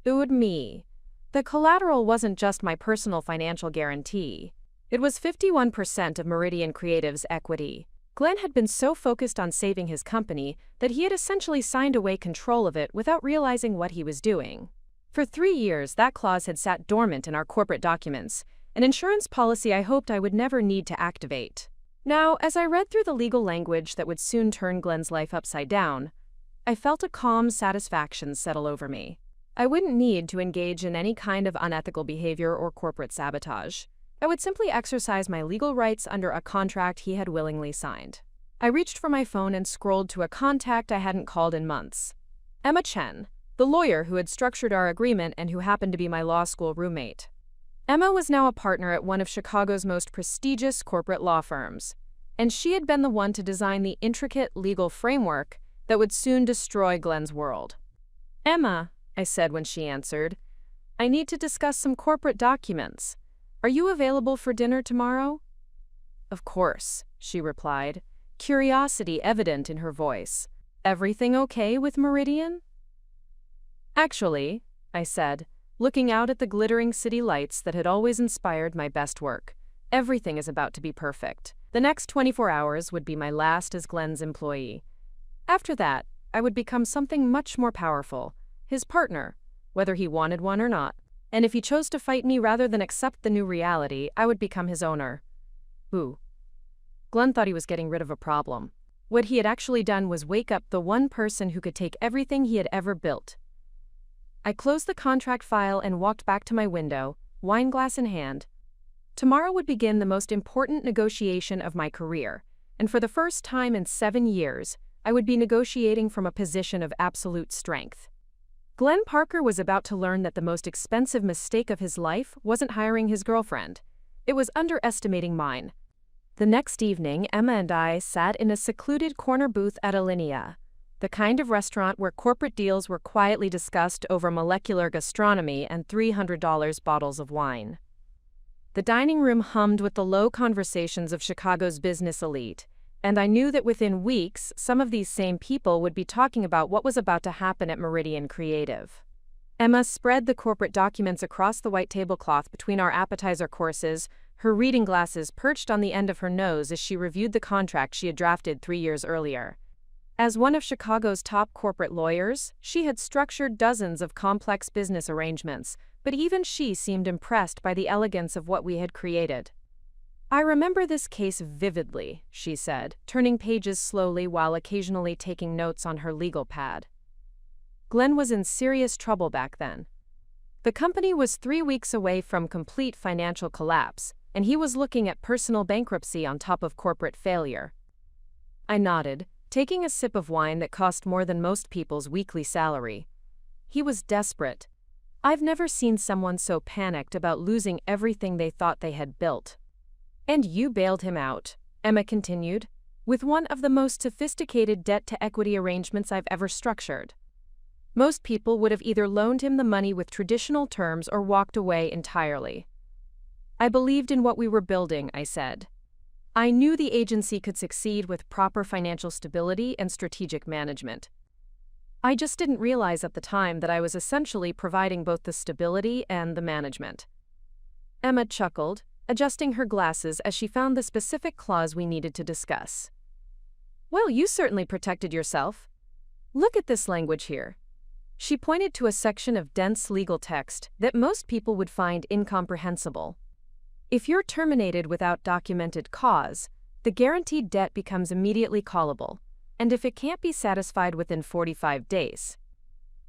Me. The collateral wasn't just my personal financial guarantee. It was 51% of Meridian Creative's equity. Glenn had been so focused on saving his company that he had essentially signed away control of it without realizing what he was doing. For 3 years, that clause had sat dormant in our corporate documents, an insurance policy I hoped I would never need to activate. Now, as I read through the legal language that would soon turn Glenn's life upside down, I felt a calm satisfaction settle over me. I wouldn't need to engage in any kind of unethical behavior or corporate sabotage. I would simply exercise my legal rights under a contract he had willingly signed. I reached for my phone and scrolled to a contact I hadn't called in months. Emma Chen, the lawyer who had structured our agreement and who happened to be my law school roommate. Emma was now a partner at one of Chicago's most prestigious corporate law firms, and she had been the one to design the intricate legal framework that would soon destroy Glenn's world. "Emma," I said when she answered, "I need to discuss some corporate documents. Are you available for dinner tomorrow?" "Of course," she replied, curiosity evident in her voice. "Everything okay with Meridian?" "Actually," I said, looking out at the glittering city lights that had always inspired my best work, "everything is about to be perfect. The next 24 hours would be my last as Glenn's employee. After that, I would become something much more powerful, his partner, whether he wanted one or not. And if he chose to fight me rather than accept the new reality, I would become his owner." Ooh. Glenn thought he was getting rid of a problem. What he had actually done was wake up the one person who could take everything he had ever built. I closed the contract file and walked back to my window, wineglass in hand. Tomorrow would begin the most important negotiation of my career, and for the first time in 7 years, I would be negotiating from a position of absolute strength. Glenn Parker was about to learn that the most expensive mistake of his life wasn't hiring his girlfriend. It was underestimating mine. The next evening, Emma and I sat in a secluded corner booth at Alinea, the kind of restaurant where corporate deals were quietly discussed over molecular gastronomy and $300 bottles of wine. The dining room hummed with the low conversations of Chicago's business elite, and I knew that within weeks, some of these same people would be talking about what was about to happen at Meridian Creative. Emma spread the corporate documents across the white tablecloth between our appetizer courses, her reading glasses perched on the end of her nose as she reviewed the contract she had drafted 3 years earlier. As one of Chicago's top corporate lawyers, she had structured dozens of complex business arrangements, but even she seemed impressed by the elegance of what we had created. "I remember this case vividly," she said, turning pages slowly while occasionally taking notes on her legal pad. Glenn was in serious trouble back then. The company was 3 weeks away from complete financial collapse, and he was looking at personal bankruptcy on top of corporate failure. I nodded, taking a sip of wine that cost more than most people's weekly salary. He was desperate. I've never seen someone so panicked about losing everything they thought they had built. "And you bailed him out," Emma continued, "with one of the most sophisticated debt-to-equity arrangements I've ever structured. Most people would have either loaned him the money with traditional terms or walked away entirely. I believed in what we were building, I said. I knew the agency could succeed with proper financial stability and strategic management. I just didn't realize at the time that I was essentially providing both the stability and the management. Emma chuckled, adjusting her glasses as she found the specific clause we needed to discuss. Well, you certainly protected yourself. Look at this language here. She pointed to a section of dense legal text that most people would find incomprehensible. If you're terminated without documented cause, the guaranteed debt becomes immediately callable, and if it can't be satisfied within 45 days.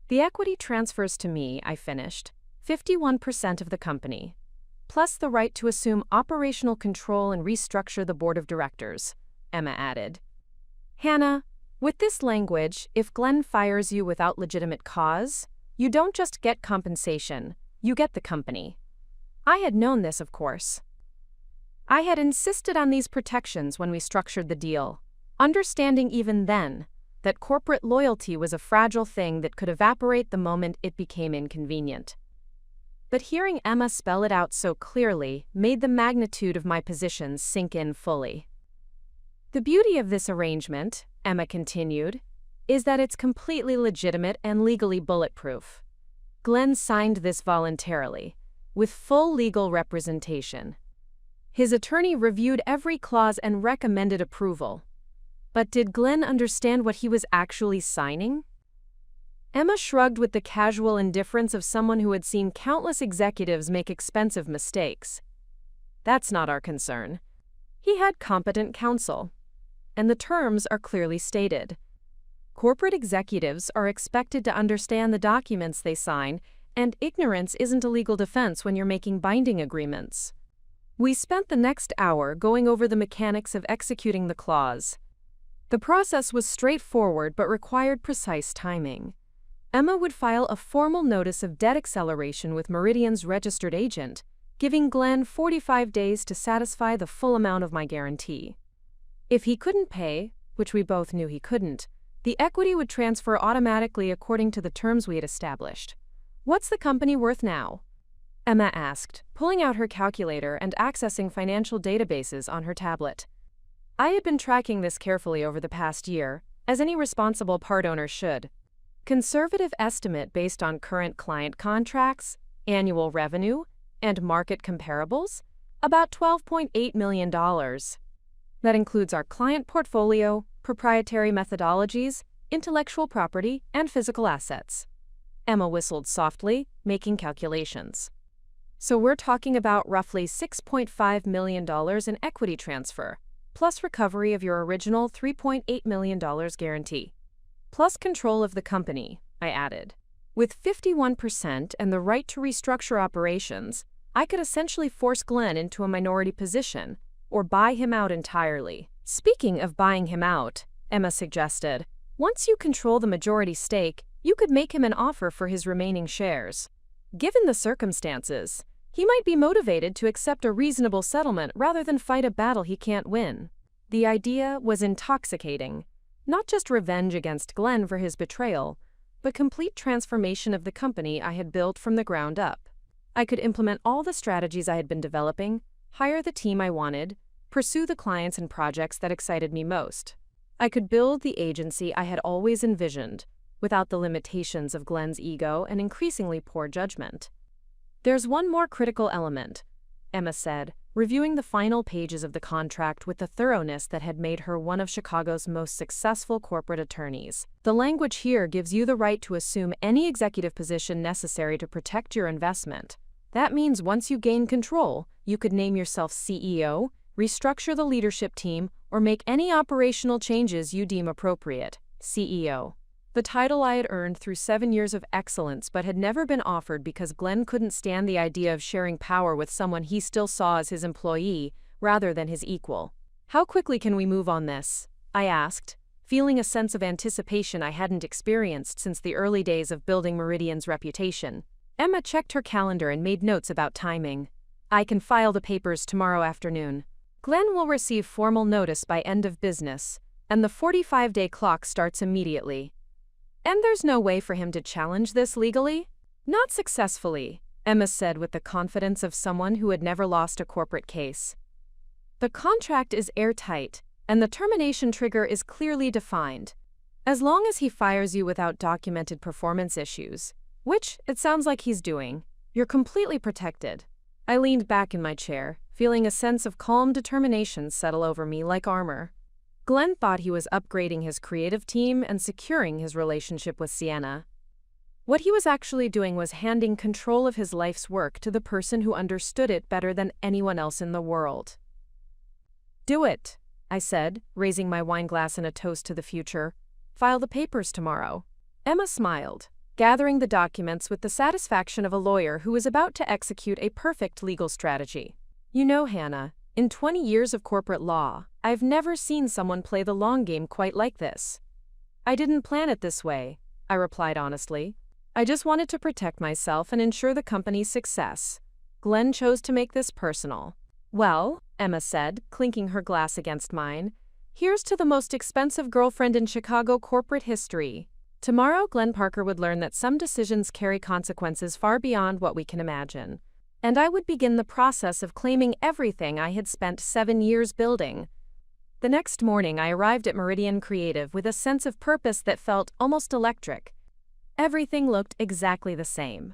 The equity transfers to me, I finished, 51% of the company, plus the right to assume operational control and restructure the board of directors, Emma added. Hannah, with this language, if Glenn fires you without legitimate cause, you don't just get compensation, you get the company. I had known this, of course. I had insisted on these protections when we structured the deal, understanding even then that corporate loyalty was a fragile thing that could evaporate the moment it became inconvenient. But hearing Emma spell it out so clearly made the magnitude of my position sink in fully. The beauty of this arrangement, Emma continued, is that it's completely legitimate and legally bulletproof. Glenn signed this voluntarily, with full legal representation. His attorney reviewed every clause and recommended approval. But did Glenn understand what he was actually signing? Emma shrugged with the casual indifference of someone who had seen countless executives make expensive mistakes. That's not our concern. He had competent counsel, and the terms are clearly stated. Corporate executives are expected to understand the documents they sign, and ignorance isn't a legal defense when you're making binding agreements. We spent the next hour going over the mechanics of executing the clause. The process was straightforward but required precise timing. Emma would file a formal notice of debt acceleration with Meridian's registered agent, giving Glenn 45 days to satisfy the full amount of my guarantee. If he couldn't pay, which we both knew he couldn't, the equity would transfer automatically according to the terms we had established. What's the company worth now? Emma asked, pulling out her calculator and accessing financial databases on her tablet. I had been tracking this carefully over the past year, as any responsible part owner should. Conservative estimate based on current client contracts, annual revenue, and market comparables? About $12.8 million. That includes our client portfolio, proprietary methodologies, intellectual property, and physical assets. Emma whistled softly, making calculations. So we're talking about roughly $6.5 million in equity transfer, plus recovery of your original $3.8 million guarantee. Plus control of the company, I added. With 51% and the right to restructure operations, I could essentially force Glenn into a minority position, or buy him out entirely. Speaking of buying him out, Emma suggested, once you control the majority stake, you could make him an offer for his remaining shares. Given the circumstances, he might be motivated to accept a reasonable settlement rather than fight a battle he can't win. The idea was intoxicating. Not just revenge against Glenn for his betrayal, but complete transformation of the company I had built from the ground up. I could implement all the strategies I had been developing, hire the team I wanted, pursue the clients and projects that excited me most. I could build the agency I had always envisioned, without the limitations of Glenn's ego and increasingly poor judgment. There's one more critical element, Emma said, reviewing the final pages of the contract with the thoroughness that had made her one of Chicago's most successful corporate attorneys. The language here gives you the right to assume any executive position necessary to protect your investment. That means once you gain control, you could name yourself CEO, restructure the leadership team, or make any operational changes you deem appropriate. CEO. The title I had earned through 7 years of excellence but had never been offered because Glenn couldn't stand the idea of sharing power with someone he still saw as his employee, rather than his equal. How quickly can we move on this? I asked, feeling a sense of anticipation I hadn't experienced since the early days of building Meridian's reputation. Emma checked her calendar and made notes about timing. I can file the papers tomorrow afternoon. Glenn will receive formal notice by end of business, and the 45-day clock starts immediately. And there's no way for him to challenge this legally? Not successfully, Emma said with the confidence of someone who had never lost a corporate case. The contract is airtight, and the termination trigger is clearly defined. As long as he fires you without documented performance issues, which it sounds like he's doing, you're completely protected. I leaned back in my chair, feeling a sense of calm determination settle over me like armor. Glenn thought he was upgrading his creative team and securing his relationship with Sienna. What he was actually doing was handing control of his life's work to the person who understood it better than anyone else in the world. "Do it," I said, raising my wine glass in a toast to the future. "File the papers tomorrow." Emma smiled, gathering the documents with the satisfaction of a lawyer who is about to execute a perfect legal strategy. "You know, Hannah, in 20 years of corporate law, I've never seen someone play the long game quite like this." "I didn't plan it this way," I replied honestly. "I just wanted to protect myself and ensure the company's success. Glenn chose to make this personal." "Well," Emma said, clinking her glass against mine, "here's to the most expensive girlfriend in Chicago corporate history." Tomorrow, Glenn Parker would learn that some decisions carry consequences far beyond what we can imagine. And I would begin the process of claiming everything I had spent 7 years building. The next morning, I arrived at Meridian Creative with a sense of purpose that felt almost electric. Everything looked exactly the same.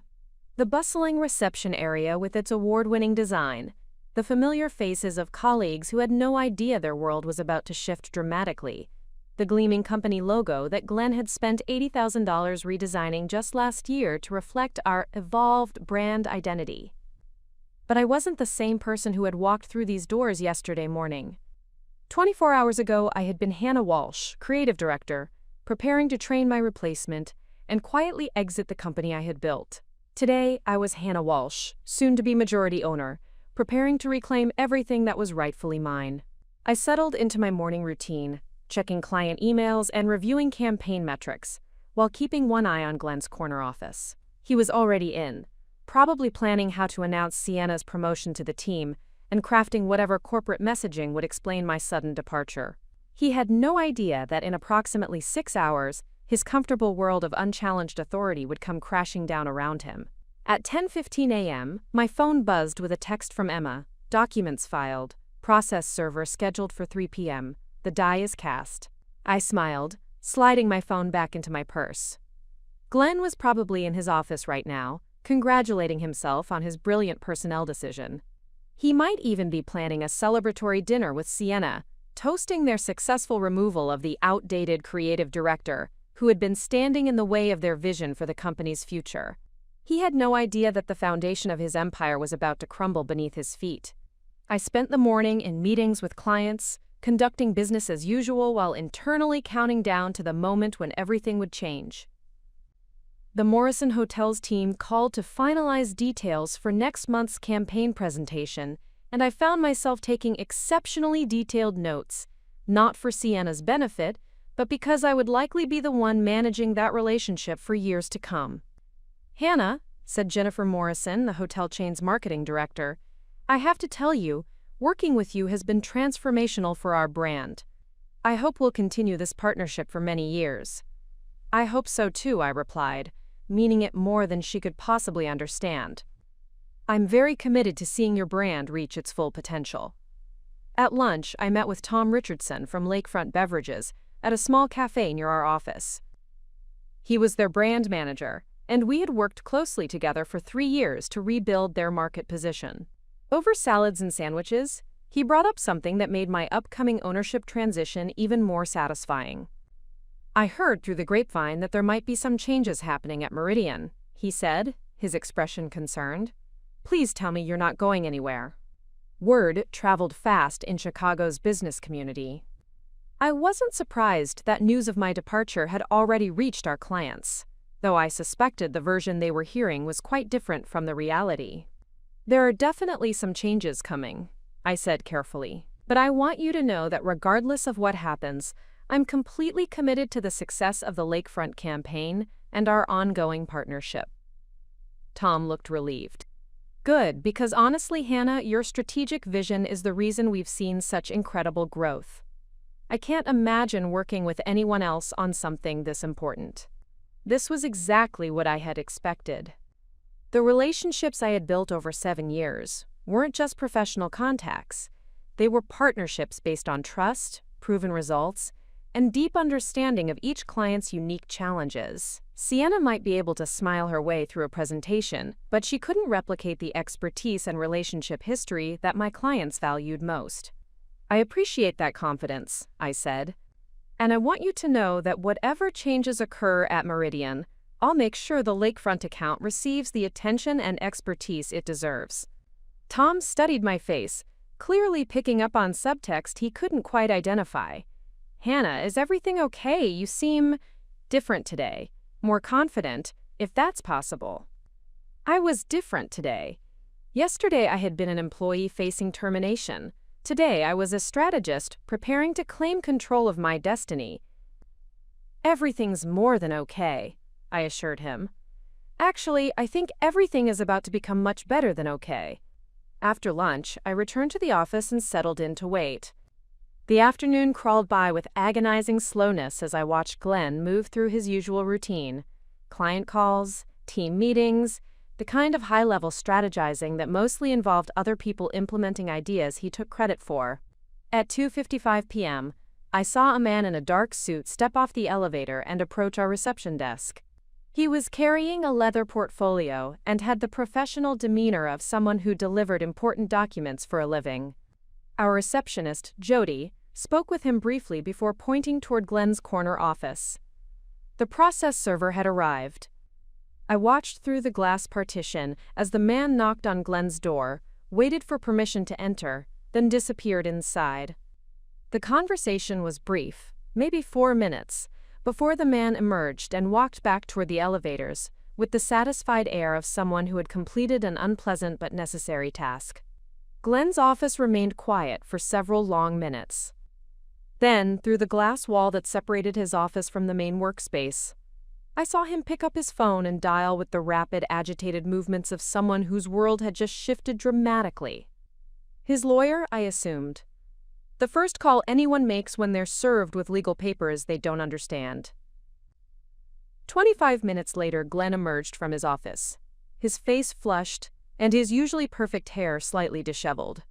The bustling reception area with its award-winning design, the familiar faces of colleagues who had no idea their world was about to shift dramatically, the gleaming company logo that Glenn had spent $80,000 redesigning just last year to reflect our evolved brand identity. But I wasn't the same person who had walked through these doors yesterday morning. 24 hours ago, I had been Hannah Walsh, creative director, preparing to train my replacement and quietly exit the company I had built. Today, I was Hannah Walsh, soon-to-be majority owner, preparing to reclaim everything that was rightfully mine. I settled into my morning routine, checking client emails and reviewing campaign metrics, while keeping one eye on Glenn's corner office. He was already in, probably planning how to announce Sienna's promotion to the team and crafting whatever corporate messaging would explain my sudden departure. He had no idea that in approximately 6 hours, his comfortable world of unchallenged authority would come crashing down around him. At 10:15 a.m., my phone buzzed with a text from Emma. "Documents filed. Process server scheduled for 3 p.m. The die is cast." I smiled, sliding my phone back into my purse. Glenn was probably in his office right now, congratulating himself on his brilliant personnel decision. He might even be planning a celebratory dinner with Sienna, toasting their successful removal of the outdated creative director who had been standing in the way of their vision for the company's future. He had no idea that the foundation of his empire was about to crumble beneath his feet. I spent the morning in meetings with clients, conducting business as usual while internally counting down to the moment when everything would change. The Morrison Hotels team called to finalize details for next month's campaign presentation, and I found myself taking exceptionally detailed notes, not for Sienna's benefit, but because I would likely be the one managing that relationship for years to come. "Hannah," said Jennifer Morrison, the hotel chain's marketing director, "I have to tell you, working with you has been transformational for our brand. I hope we'll continue this partnership for many years." "I hope so too," I replied, meaning it more than she could possibly understand. "I'm very committed to seeing your brand reach its full potential." At lunch, I met with Tom Richardson from Lakefront Beverages at a small cafe near our office. He was their brand manager, and we had worked closely together for 3 years to rebuild their market position. Over salads and sandwiches, he brought up something that made my upcoming ownership transition even more satisfying. "I heard through the grapevine that there might be some changes happening at Meridian," he said, his expression concerned. "Please tell me you're not going anywhere." Word traveled fast in Chicago's business community. I wasn't surprised that news of my departure had already reached our clients, though I suspected the version they were hearing was quite different from the reality. "There are definitely some changes coming," I said carefully, "but I want you to know that regardless of what happens, I'm completely committed to the success of the Lakefront campaign and our ongoing partnership." Tom looked relieved. "Good, because honestly, Hannah, your strategic vision is the reason we've seen such incredible growth. I can't imagine working with anyone else on something this important." This was exactly what I had expected. The relationships I had built over 7 years weren't just professional contacts. They were partnerships based on trust, proven results, and deep understanding of each client's unique challenges. Sienna might be able to smile her way through a presentation, but she couldn't replicate the expertise and relationship history that my clients valued most. "I appreciate that confidence," I said. "And I want you to know that whatever changes occur at Meridian, I'll make sure the lakefront account receives the attention and expertise it deserves." Tom studied my face, clearly picking up on subtext he couldn't quite identify. "Hannah, is everything okay? You seem different today. More confident, if that's possible." I was different today. Yesterday I had been an employee facing termination. Today I was a strategist preparing to claim control of my destiny. "Everything's more than okay," I assured him. "Actually, I think everything is about to become much better than okay." After lunch, I returned to the office and settled in to wait. The afternoon crawled by with agonizing slowness as I watched Glenn move through his usual routine. Client calls, team meetings, the kind of high-level strategizing that mostly involved other people implementing ideas he took credit for. At 2:55 p.m., I saw a man in a dark suit step off the elevator and approach our reception desk. He was carrying a leather portfolio and had the professional demeanor of someone who delivered important documents for a living. Our receptionist, Jody, spoke with him briefly before pointing toward Glenn's corner office. The process server had arrived. I watched through the glass partition as the man knocked on Glenn's door, waited for permission to enter, then disappeared inside. The conversation was brief, maybe 4 minutes, before the man emerged and walked back toward the elevators, with the satisfied air of someone who had completed an unpleasant but necessary task. Glenn's office remained quiet for several long minutes. Then, through the glass wall that separated his office from the main workspace, I saw him pick up his phone and dial with the rapid, agitated movements of someone whose world had just shifted dramatically. His lawyer, I assumed. The first call anyone makes when they're served with legal papers they don't understand. 25 minutes later, Glenn emerged from his office, his face flushed and his usually perfect hair slightly disheveled.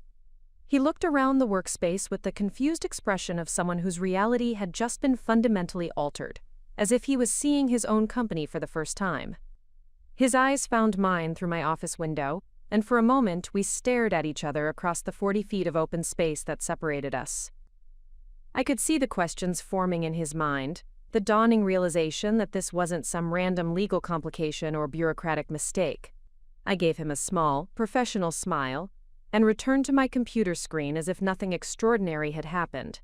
He looked around the workspace with the confused expression of someone whose reality had just been fundamentally altered, as if he was seeing his own company for the first time. His eyes found mine through my office window, and for a moment we stared at each other across the 40 feet of open space that separated us. I could see the questions forming in his mind, the dawning realization that this wasn't some random legal complication or bureaucratic mistake. I gave him a small, professional smile and returned to my computer screen as if nothing extraordinary had happened.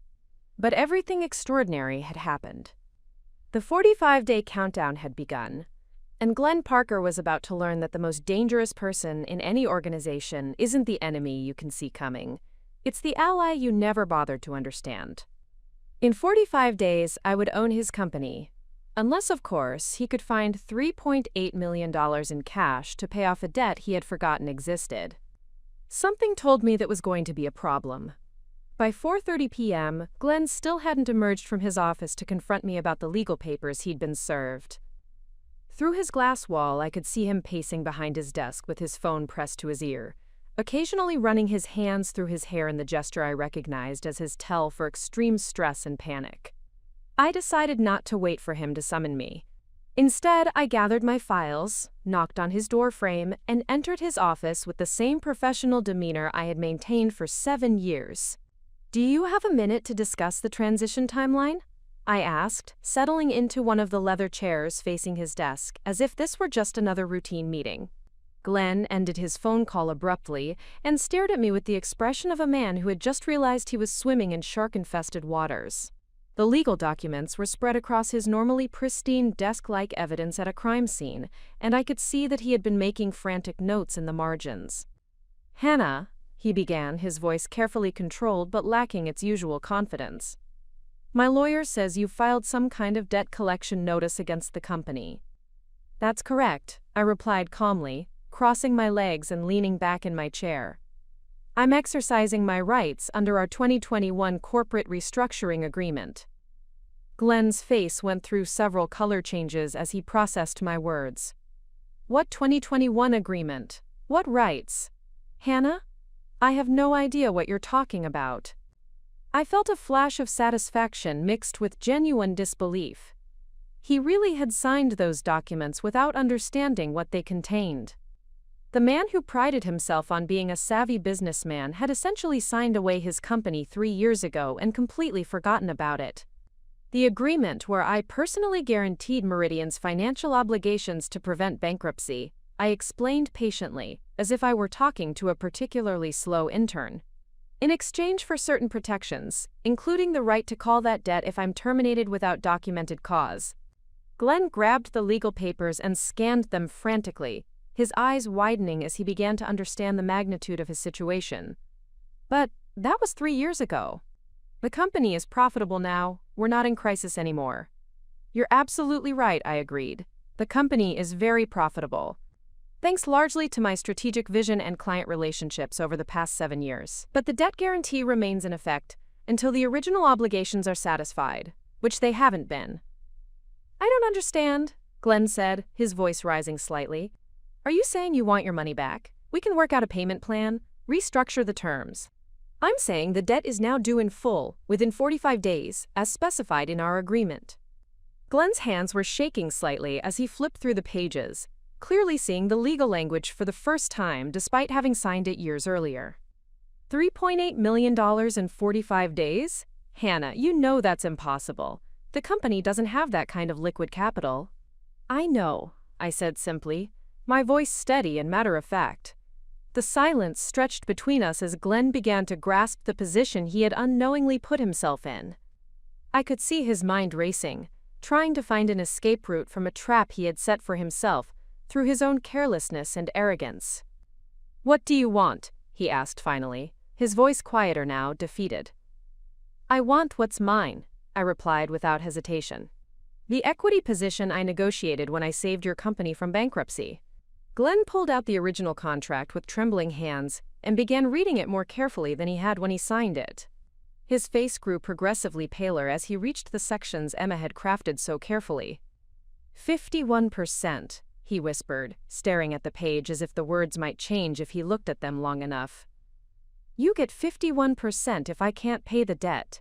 But everything extraordinary had happened. The 45-day countdown had begun, and Glenn Parker was about to learn that the most dangerous person in any organization isn't the enemy you can see coming. It's the ally you never bothered to understand. In 45 days, I would own his company, unless, of course, he could find $3.8 million in cash to pay off a debt he had forgotten existed. Something told me that was going to be a problem. By 4:30 p.m., Glenn still hadn't emerged from his office to confront me about the legal papers he'd been served. Through his glass wall, I could see him pacing behind his desk with his phone pressed to his ear, occasionally running his hands through his hair in the gesture I recognized as his tell for extreme stress and panic. I decided not to wait for him to summon me. Instead, I gathered my files, knocked on his doorframe, and entered his office with the same professional demeanor I had maintained for 7 years. "Do you have a minute to discuss the transition timeline?" I asked, settling into one of the leather chairs facing his desk, as if this were just another routine meeting. Glenn ended his phone call abruptly and stared at me with the expression of a man who had just realized he was swimming in shark-infested waters. The legal documents were spread across his normally pristine desk-like evidence at a crime scene, and I could see that he had been making frantic notes in the margins. "Hannah," he began, his voice carefully controlled but lacking its usual confidence. "My lawyer says you filed some kind of debt collection notice against the company." "That's correct," I replied calmly, crossing my legs and leaning back in my chair. "I'm exercising my rights under our 2021 corporate restructuring agreement." Glenn's face went through several color changes as he processed my words. What 2021 agreement? What rights? Hannah? I have no idea what you're talking about. I felt a flash of satisfaction mixed with genuine disbelief. He really had signed those documents without understanding what they contained. The man who prided himself on being a savvy businessman had essentially signed away his company 3 years ago and completely forgotten about it. The agreement where I personally guaranteed Meridian's financial obligations to prevent bankruptcy, I explained patiently, as if I were talking to a particularly slow intern. In exchange for certain protections, including the right to call that debt if I'm terminated without documented cause. Glenn grabbed the legal papers and scanned them frantically, his eyes widening as he began to understand the magnitude of his situation. But that was 3 years ago. The company is profitable now, we're not in crisis anymore. You're absolutely right, I agreed. The company is very profitable. Thanks largely to my strategic vision and client relationships over the past 7 years. But the debt guarantee remains in effect until the original obligations are satisfied, which they haven't been. I don't understand, Glenn said, his voice rising slightly. Are you saying you want your money back? We can work out a payment plan, restructure the terms. I'm saying the debt is now due in full, within 45 days, as specified in our agreement. Glenn's hands were shaking slightly as he flipped through the pages, clearly seeing the legal language for the first time despite having signed it years earlier. $3.8 million in 45 days? Hannah, you know that's impossible. The company doesn't have that kind of liquid capital. I know, I said simply, my voice steady and matter-of-fact. The silence stretched between us as Glenn began to grasp the position he had unknowingly put himself in. I could see his mind racing, trying to find an escape route from a trap he had set for himself through his own carelessness and arrogance. What do you want? He asked finally, his voice quieter now, defeated. I want what's mine, I replied without hesitation. The equity position I negotiated when I saved your company from bankruptcy. Glenn pulled out the original contract with trembling hands and began reading it more carefully than he had when he signed it. His face grew progressively paler as he reached the sections Emma had crafted so carefully. 51%, he whispered, staring at the page as if the words might change if he looked at them long enough. You get 51% if I can't pay the debt.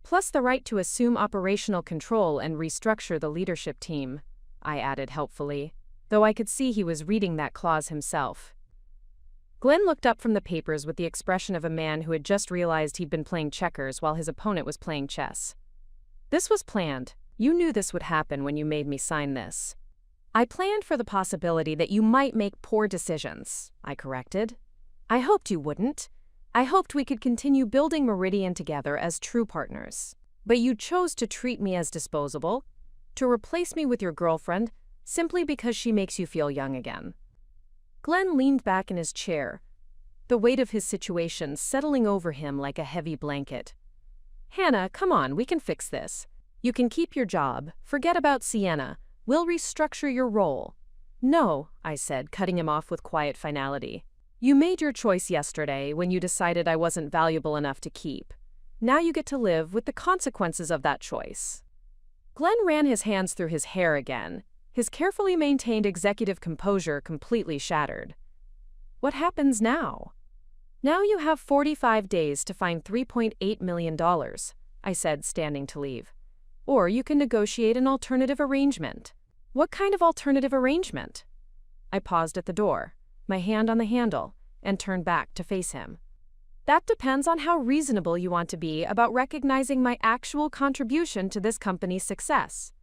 Plus the right to assume operational control and restructure the leadership team, I added helpfully, though I could see he was reading that clause himself. Glenn looked up from the papers with the expression of a man who had just realized he'd been playing checkers while his opponent was playing chess. This was planned. You knew this would happen when you made me sign this. I planned for the possibility that you might make poor decisions, I corrected. I hoped you wouldn't. I hoped we could continue building Meridian together as true partners. But you chose to treat me as disposable, to replace me with your girlfriend, simply because she makes you feel young again. Glenn leaned back in his chair, the weight of his situation settling over him like a heavy blanket. Hannah, come on, we can fix this. You can keep your job, forget about Sienna, we'll restructure your role. No, I said, cutting him off with quiet finality. You made your choice yesterday when you decided I wasn't valuable enough to keep. Now you get to live with the consequences of that choice. Glenn ran his hands through his hair again, his carefully maintained executive composure completely shattered. What happens now? Now you have 45 days to find $3.8 million, I said, standing to leave. Or you can negotiate an alternative arrangement. What kind of alternative arrangement? I paused at the door, my hand on the handle, and turned back to face him. That depends on how reasonable you want to be about recognizing my actual contribution to this company's success.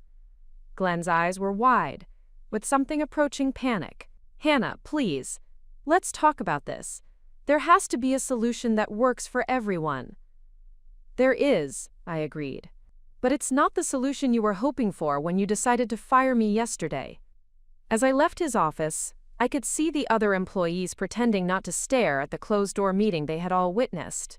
Glenn's eyes were wide, with something approaching panic. Hannah, please, let's talk about this. There has to be a solution that works for everyone. There is, I agreed. But it's not the solution you were hoping for when you decided to fire me yesterday. As I left his office, I could see the other employees pretending not to stare at the closed-door meeting they had all witnessed.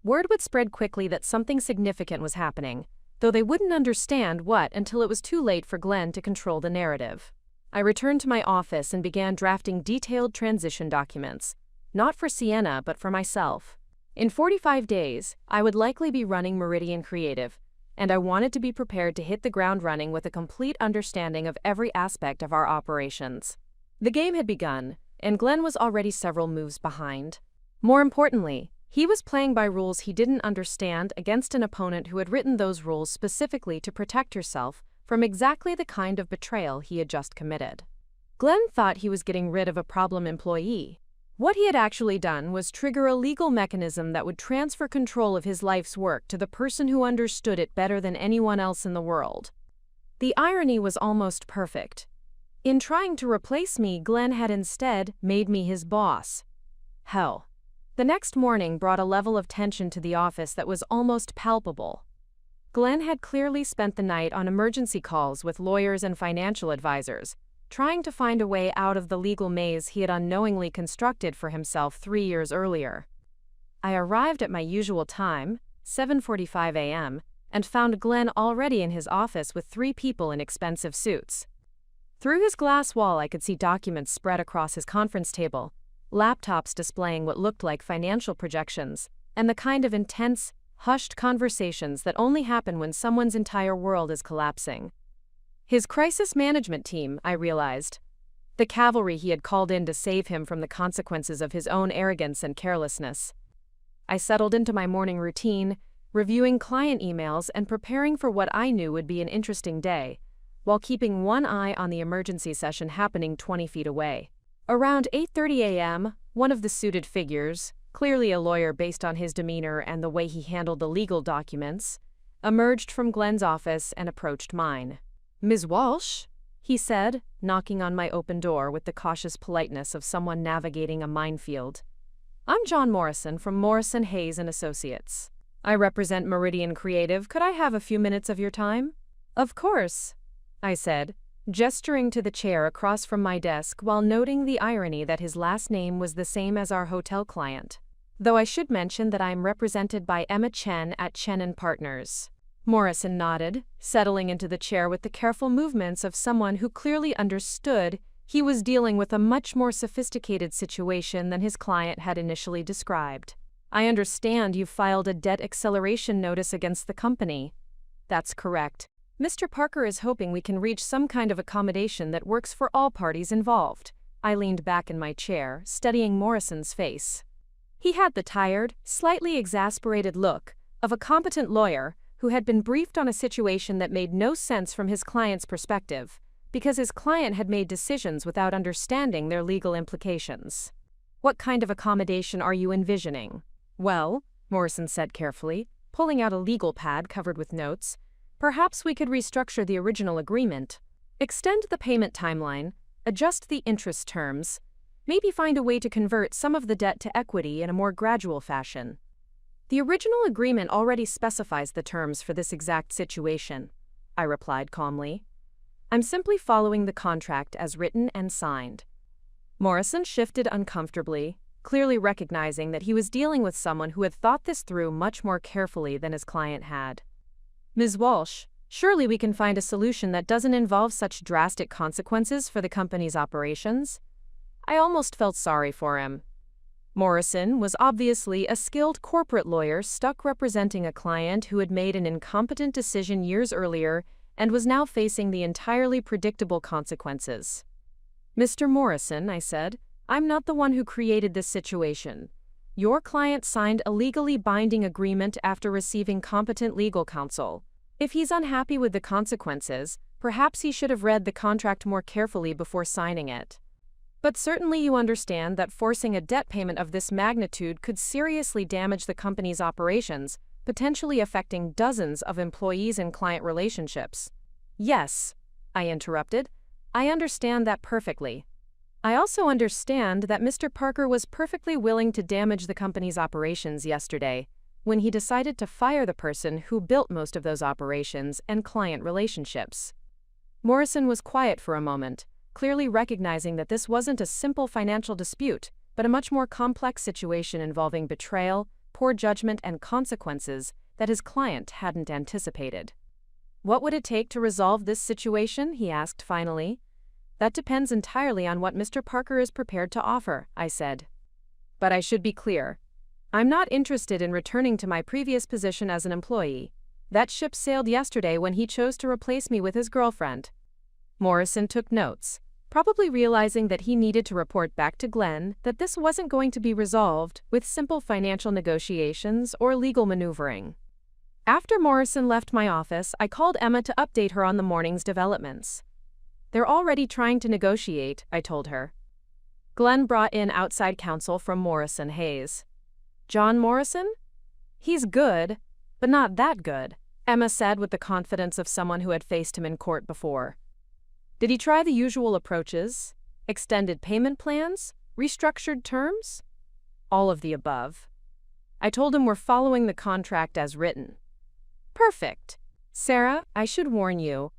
Word would spread quickly that something significant was happening, though they wouldn't understand what until it was too late for Glenn to control the narrative. I returned to my office and began drafting detailed transition documents, not for Sienna but for myself. In 45 days, I would likely be running Meridian Creative, and I wanted to be prepared to hit the ground running with a complete understanding of every aspect of our operations. The game had begun, and Glenn was already several moves behind. More importantly, he was playing by rules he didn't understand against an opponent who had written those rules specifically to protect herself from exactly the kind of betrayal he had just committed. Glenn thought he was getting rid of a problem employee. What he had actually done was trigger a legal mechanism that would transfer control of his life's work to the person who understood it better than anyone else in the world. The irony was almost perfect. In trying to replace me, Glenn had instead made me his boss. Hell. The next morning brought a level of tension to the office that was almost palpable. Glenn had clearly spent the night on emergency calls with lawyers and financial advisors, trying to find a way out of the legal maze he had unknowingly constructed for himself 3 years earlier. I arrived at my usual time, 7:45 a.m., and found Glenn already in his office with 3 people in expensive suits. Through his glass wall I could see documents spread across his conference table, laptops displaying what looked like financial projections, and the kind of intense, hushed conversations that only happen when someone's entire world is collapsing. His crisis management team, I realized. The cavalry he had called in to save him from the consequences of his own arrogance and carelessness. I settled into my morning routine, reviewing client emails and preparing for what I knew would be an interesting day, while keeping one eye on the emergency session happening 20 feet away. Around 8:30 a.m., one of the suited figures, clearly a lawyer based on his demeanor and the way he handled the legal documents, emerged from Glenn's office and approached mine. "Ms. Walsh?" he said, knocking on my open door with the cautious politeness of someone navigating a minefield. "I'm John Morrison from Morrison, Hayes & Associates. I represent Meridian Creative. Could I have a few minutes of your time?" "Of course," I said, gesturing to the chair across from my desk while noting the irony that his last name was the same as our hotel client. "Though I should mention that I am represented by Emma Chen at Chen & Partners." Morrison nodded, settling into the chair with the careful movements of someone who clearly understood he was dealing with a much more sophisticated situation than his client had initially described. "I understand you've filed a debt acceleration notice against the company." "That's correct. Mr. Parker is hoping we can reach some kind of accommodation that works for all parties involved." I leaned back in my chair, studying Morrison's face. He had the tired, slightly exasperated look of a competent lawyer who had been briefed on a situation that made no sense from his client's perspective, because his client had made decisions without understanding their legal implications. "What kind of accommodation are you envisioning?" "Well," Morrison said carefully, pulling out a legal pad covered with notes, "perhaps we could restructure the original agreement, extend the payment timeline, adjust the interest terms, maybe find a way to convert some of the debt to equity in a more gradual fashion." "The original agreement already specifies the terms for this exact situation," I replied calmly. "I'm simply following the contract as written and signed." Morrison shifted uncomfortably, clearly recognizing that he was dealing with someone who had thought this through much more carefully than his client had. "Ms. Walsh, surely we can find a solution that doesn't involve such drastic consequences for the company's operations?" I almost felt sorry for him. Morrison was obviously a skilled corporate lawyer stuck representing a client who had made an incompetent decision years earlier and was now facing the entirely predictable consequences. "Mr. Morrison," I said, "I'm not the one who created this situation. Your client signed a legally binding agreement after receiving competent legal counsel. If he's unhappy with the consequences, perhaps he should have read the contract more carefully before signing it. But certainly you understand that forcing a debt payment of this magnitude could seriously damage the company's operations, potentially affecting dozens of employees and client relationships." "Yes," I interrupted, "I understand that perfectly. I also understand that Mr. Parker was perfectly willing to damage the company's operations yesterday, when he decided to fire the person who built most of those operations and client relationships." Morrison was quiet for a moment, clearly recognizing that this wasn't a simple financial dispute, but a much more complex situation involving betrayal, poor judgment, and consequences that his client hadn't anticipated. "What would it take to resolve this situation?" he asked finally. "That depends entirely on what Mr. Parker is prepared to offer," I said. "But I should be clear. I'm not interested in returning to my previous position as an employee. That ship sailed yesterday when he chose to replace me with his girlfriend." Morrison took notes, probably realizing that he needed to report back to Glenn that this wasn't going to be resolved with simple financial negotiations or legal maneuvering. After Morrison left my office, I called Emma to update her on the morning's developments. "They're already trying to negotiate," I told her. Glenn brought in outside counsel from Morrison Hayes. "John Morrison? He's good, but not that good," Emma said with the confidence of someone who had faced him in court before. "Did he try the usual approaches? Extended payment plans? Restructured terms?" "All of the above. I told him we're following the contract as written." "Perfect. Sarah, I should warn you,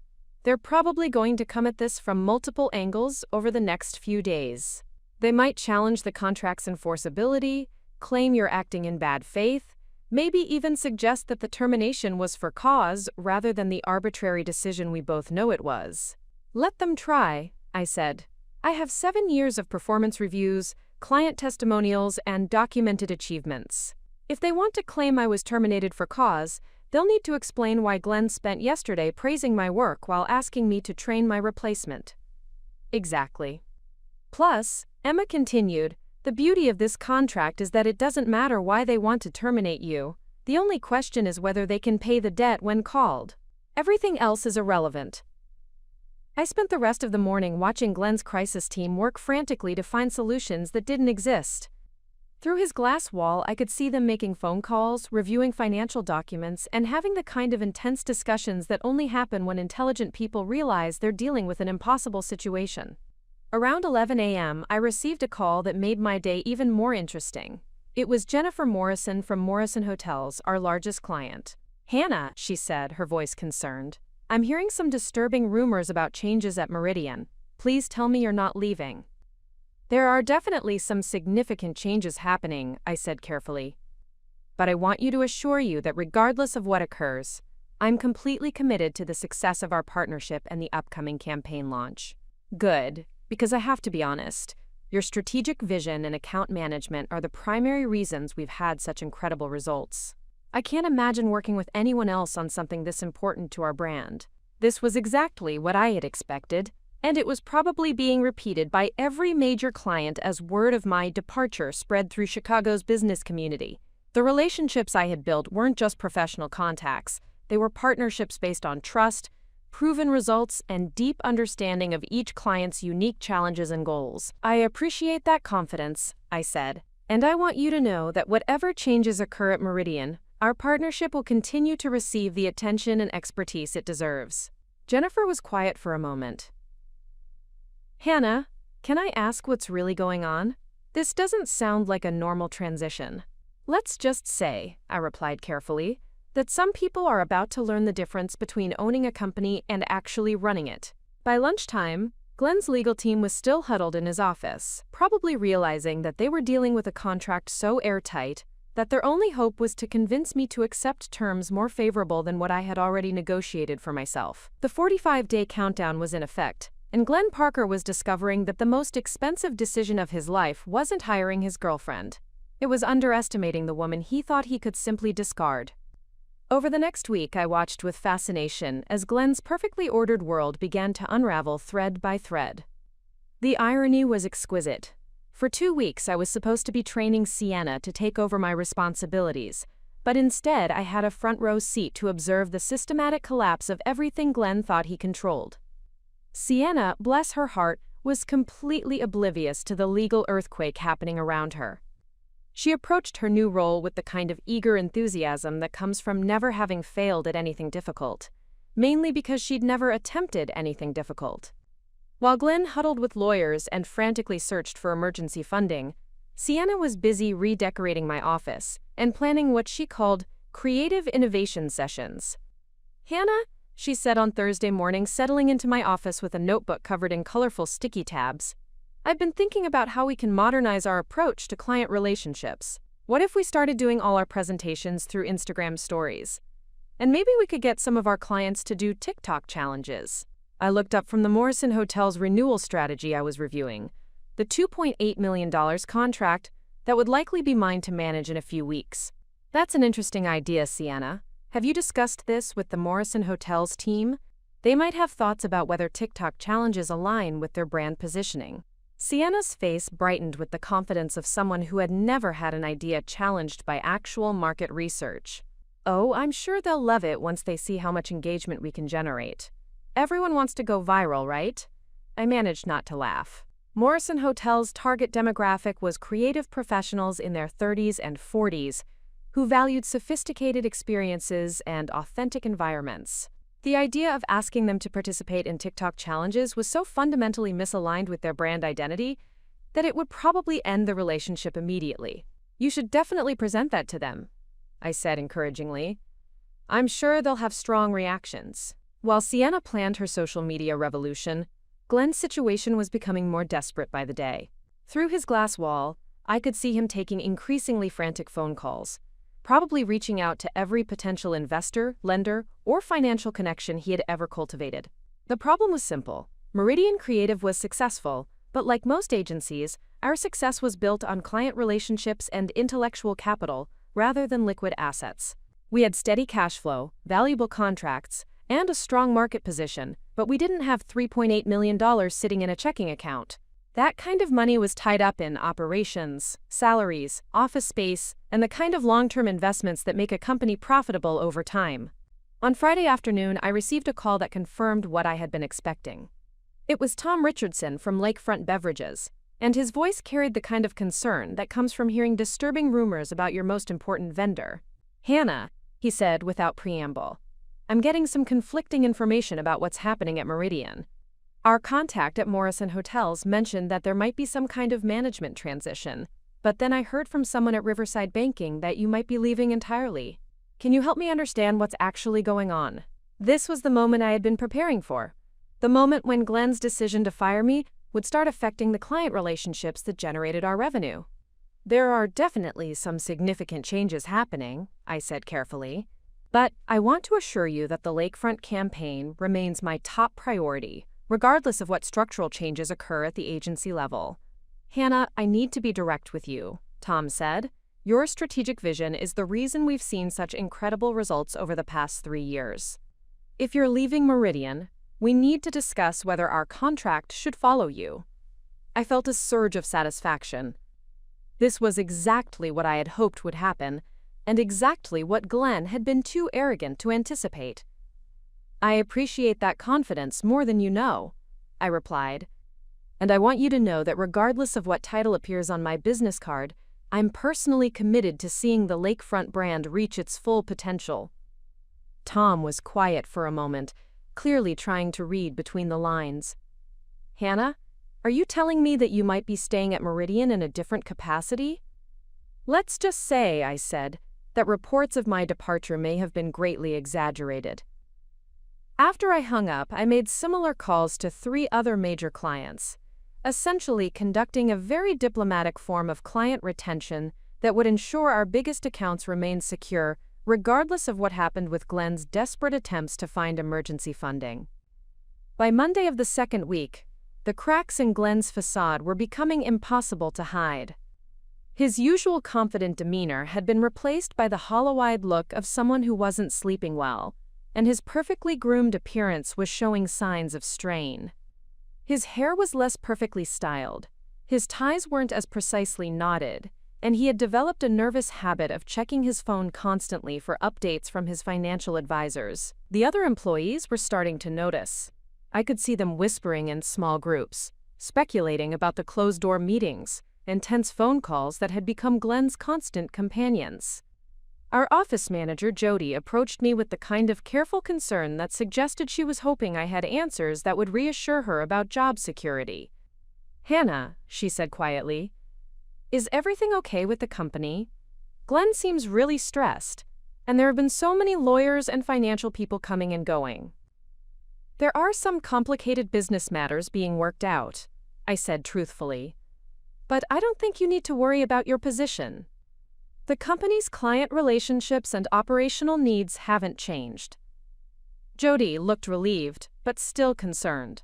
they're probably going to come at this from multiple angles over the next few days. They might challenge the contract's enforceability, claim you're acting in bad faith, maybe even suggest that the termination was for cause rather than the arbitrary decision we both know it was." "Let them try," I said. "I have 7 years of performance reviews, client testimonials, and documented achievements. If they want to claim I was terminated for cause, they'll need to explain why Glenn spent yesterday praising my work while asking me to train my replacement." "Exactly. Plus," Emma continued, "the beauty of this contract is that it doesn't matter why they want to terminate you. The only question is whether they can pay the debt when called. Everything else is irrelevant." I spent the rest of the morning watching Glenn's crisis team work frantically to find solutions that didn't exist. Through his glass wall, I could see them making phone calls, reviewing financial documents, and having the kind of intense discussions that only happen when intelligent people realize they're dealing with an impossible situation. Around 11 a.m., I received a call that made my day even more interesting. It was Jennifer Morrison from Morrison Hotels, our largest client. "Hannah," she said, her voice concerned, "I'm hearing some disturbing rumors about changes at Meridian. Please tell me you're not leaving." "There are definitely some significant changes happening," I said carefully. "But I want you to assure you that regardless of what occurs, I'm completely committed to the success of our partnership and the upcoming campaign launch." "Good, because I have to be honest. Your strategic vision and account management are the primary reasons we've had such incredible results. I can't imagine working with anyone else on something this important to our brand." This was exactly what I had expected, and it was probably being repeated by every major client as word of my departure spread through Chicago's business community. The relationships I had built weren't just professional contacts, they were partnerships based on trust, proven results, and deep understanding of each client's unique challenges and goals. "I appreciate that confidence," I said, "and I want you to know that whatever changes occur at Meridian, our partnership will continue to receive the attention and expertise it deserves." Jennifer was quiet for a moment. "Hannah, can I ask what's really going on? This doesn't sound like a normal transition." "Let's just say," I replied carefully, "that some people are about to learn the difference between owning a company and actually running it." By lunchtime, Glenn's legal team was still huddled in his office, probably realizing that they were dealing with a contract so airtight that their only hope was to convince me to accept terms more favorable than what I had already negotiated for myself. The 45-day countdown was in effect, and Glenn Parker was discovering that the most expensive decision of his life wasn't hiring his girlfriend. It was underestimating the woman he thought he could simply discard. Over the next week, I watched with fascination as Glenn's perfectly ordered world began to unravel thread by thread. The irony was exquisite. For 2 weeks, I was supposed to be training Sienna to take over my responsibilities, but instead I had a front-row seat to observe the systematic collapse of everything Glenn thought he controlled. Sienna, bless her heart, was completely oblivious to the legal earthquake happening around her. She approached her new role with the kind of eager enthusiasm that comes from never having failed at anything difficult, mainly because she'd never attempted anything difficult. While Glenn huddled with lawyers and frantically searched for emergency funding, Sienna was busy redecorating my office and planning what she called creative innovation sessions. "Hannah," she said on Thursday morning, settling into my office with a notebook covered in colorful sticky tabs, "I've been thinking about how we can modernize our approach to client relationships. What if we started doing all our presentations through Instagram stories? And maybe we could get some of our clients to do TikTok challenges." I looked up from the Morrison Hotel's renewal strategy I was reviewing, the $2.8 million contract that would likely be mine to manage in a few weeks. "That's an interesting idea, Sienna. Have you discussed this with the Morrison Hotel's team?" They might have thoughts about whether TikTok challenges align with their brand positioning. Sienna's face brightened with the confidence of someone who had never had an idea challenged by actual market research. Oh, I'm sure they'll love it once they see how much engagement we can generate. Everyone wants to go viral, right? I managed not to laugh. Morrison Hotel's target demographic was creative professionals in their 30s and 40s who valued sophisticated experiences and authentic environments. The idea of asking them to participate in TikTok challenges was so fundamentally misaligned with their brand identity that it would probably end the relationship immediately. You should definitely present that to them, I said encouragingly. I'm sure they'll have strong reactions. While Sienna planned her social media revolution, Glenn's situation was becoming more desperate by the day. Through his glass wall, I could see him taking increasingly frantic phone calls, probably reaching out to every potential investor, lender, or financial connection he had ever cultivated. The problem was simple. Meridian Creative was successful, but like most agencies, our success was built on client relationships and intellectual capital rather than liquid assets. We had steady cash flow, valuable contracts, and a strong market position, but we didn't have $3.8 million sitting in a checking account. That kind of money was tied up in operations, salaries, office space, and the kind of long-term investments that make a company profitable over time. On Friday afternoon, I received a call that confirmed what I had been expecting. It was Tom Richardson from Lakefront Beverages, and his voice carried the kind of concern that comes from hearing disturbing rumors about your most important vendor. Hannah, he said without preamble, I'm getting some conflicting information about what's happening at Meridian. Our contact at Morrison Hotels mentioned that there might be some kind of management transition, but then I heard from someone at Riverside Banking that you might be leaving entirely. Can you help me understand what's actually going on? This was the moment I had been preparing for. The moment when Glenn's decision to fire me would start affecting the client relationships that generated our revenue. There are definitely some significant changes happening, I said carefully. But I want to assure you that the Lakefront campaign remains my top priority, regardless of what structural changes occur at the agency level. Hannah, I need to be direct with you, Tom said. Your strategic vision is the reason we've seen such incredible results over the past 3 years. If you're leaving Meridian, we need to discuss whether our contract should follow you. I felt a surge of satisfaction. This was exactly what I had hoped would happen, and exactly what Glenn had been too arrogant to anticipate. I appreciate that confidence more than you know, I replied. And I want you to know that regardless of what title appears on my business card, I'm personally committed to seeing the Lakefront brand reach its full potential. Tom was quiet for a moment, clearly trying to read between the lines. Hannah, are you telling me that you might be staying at Meridian in a different capacity? Let's just say, I said, that reports of my departure may have been greatly exaggerated. After I hung up, I made similar calls to 3 other major clients, essentially conducting a very diplomatic form of client retention that would ensure our biggest accounts remained secure, regardless of what happened with Glenn's desperate attempts to find emergency funding. By Monday of the second week, the cracks in Glenn's facade were becoming impossible to hide. His usual confident demeanor had been replaced by the hollow-eyed look of someone who wasn't sleeping well, and his perfectly groomed appearance was showing signs of strain. His hair was less perfectly styled, his ties weren't as precisely knotted, and he had developed a nervous habit of checking his phone constantly for updates from his financial advisors. The other employees were starting to notice. I could see them whispering in small groups, speculating about the closed-door meetings, intense phone calls that had become Glenn's constant companions. Our office manager, Jody, approached me with the kind of careful concern that suggested she was hoping I had answers that would reassure her about job security. Hannah, she said quietly, is everything okay with the company? Glenn seems really stressed, and there have been so many lawyers and financial people coming and going. There are some complicated business matters being worked out, I said truthfully. But I don't think you need to worry about your position. The company's client relationships and operational needs haven't changed. Jody looked relieved, but still concerned.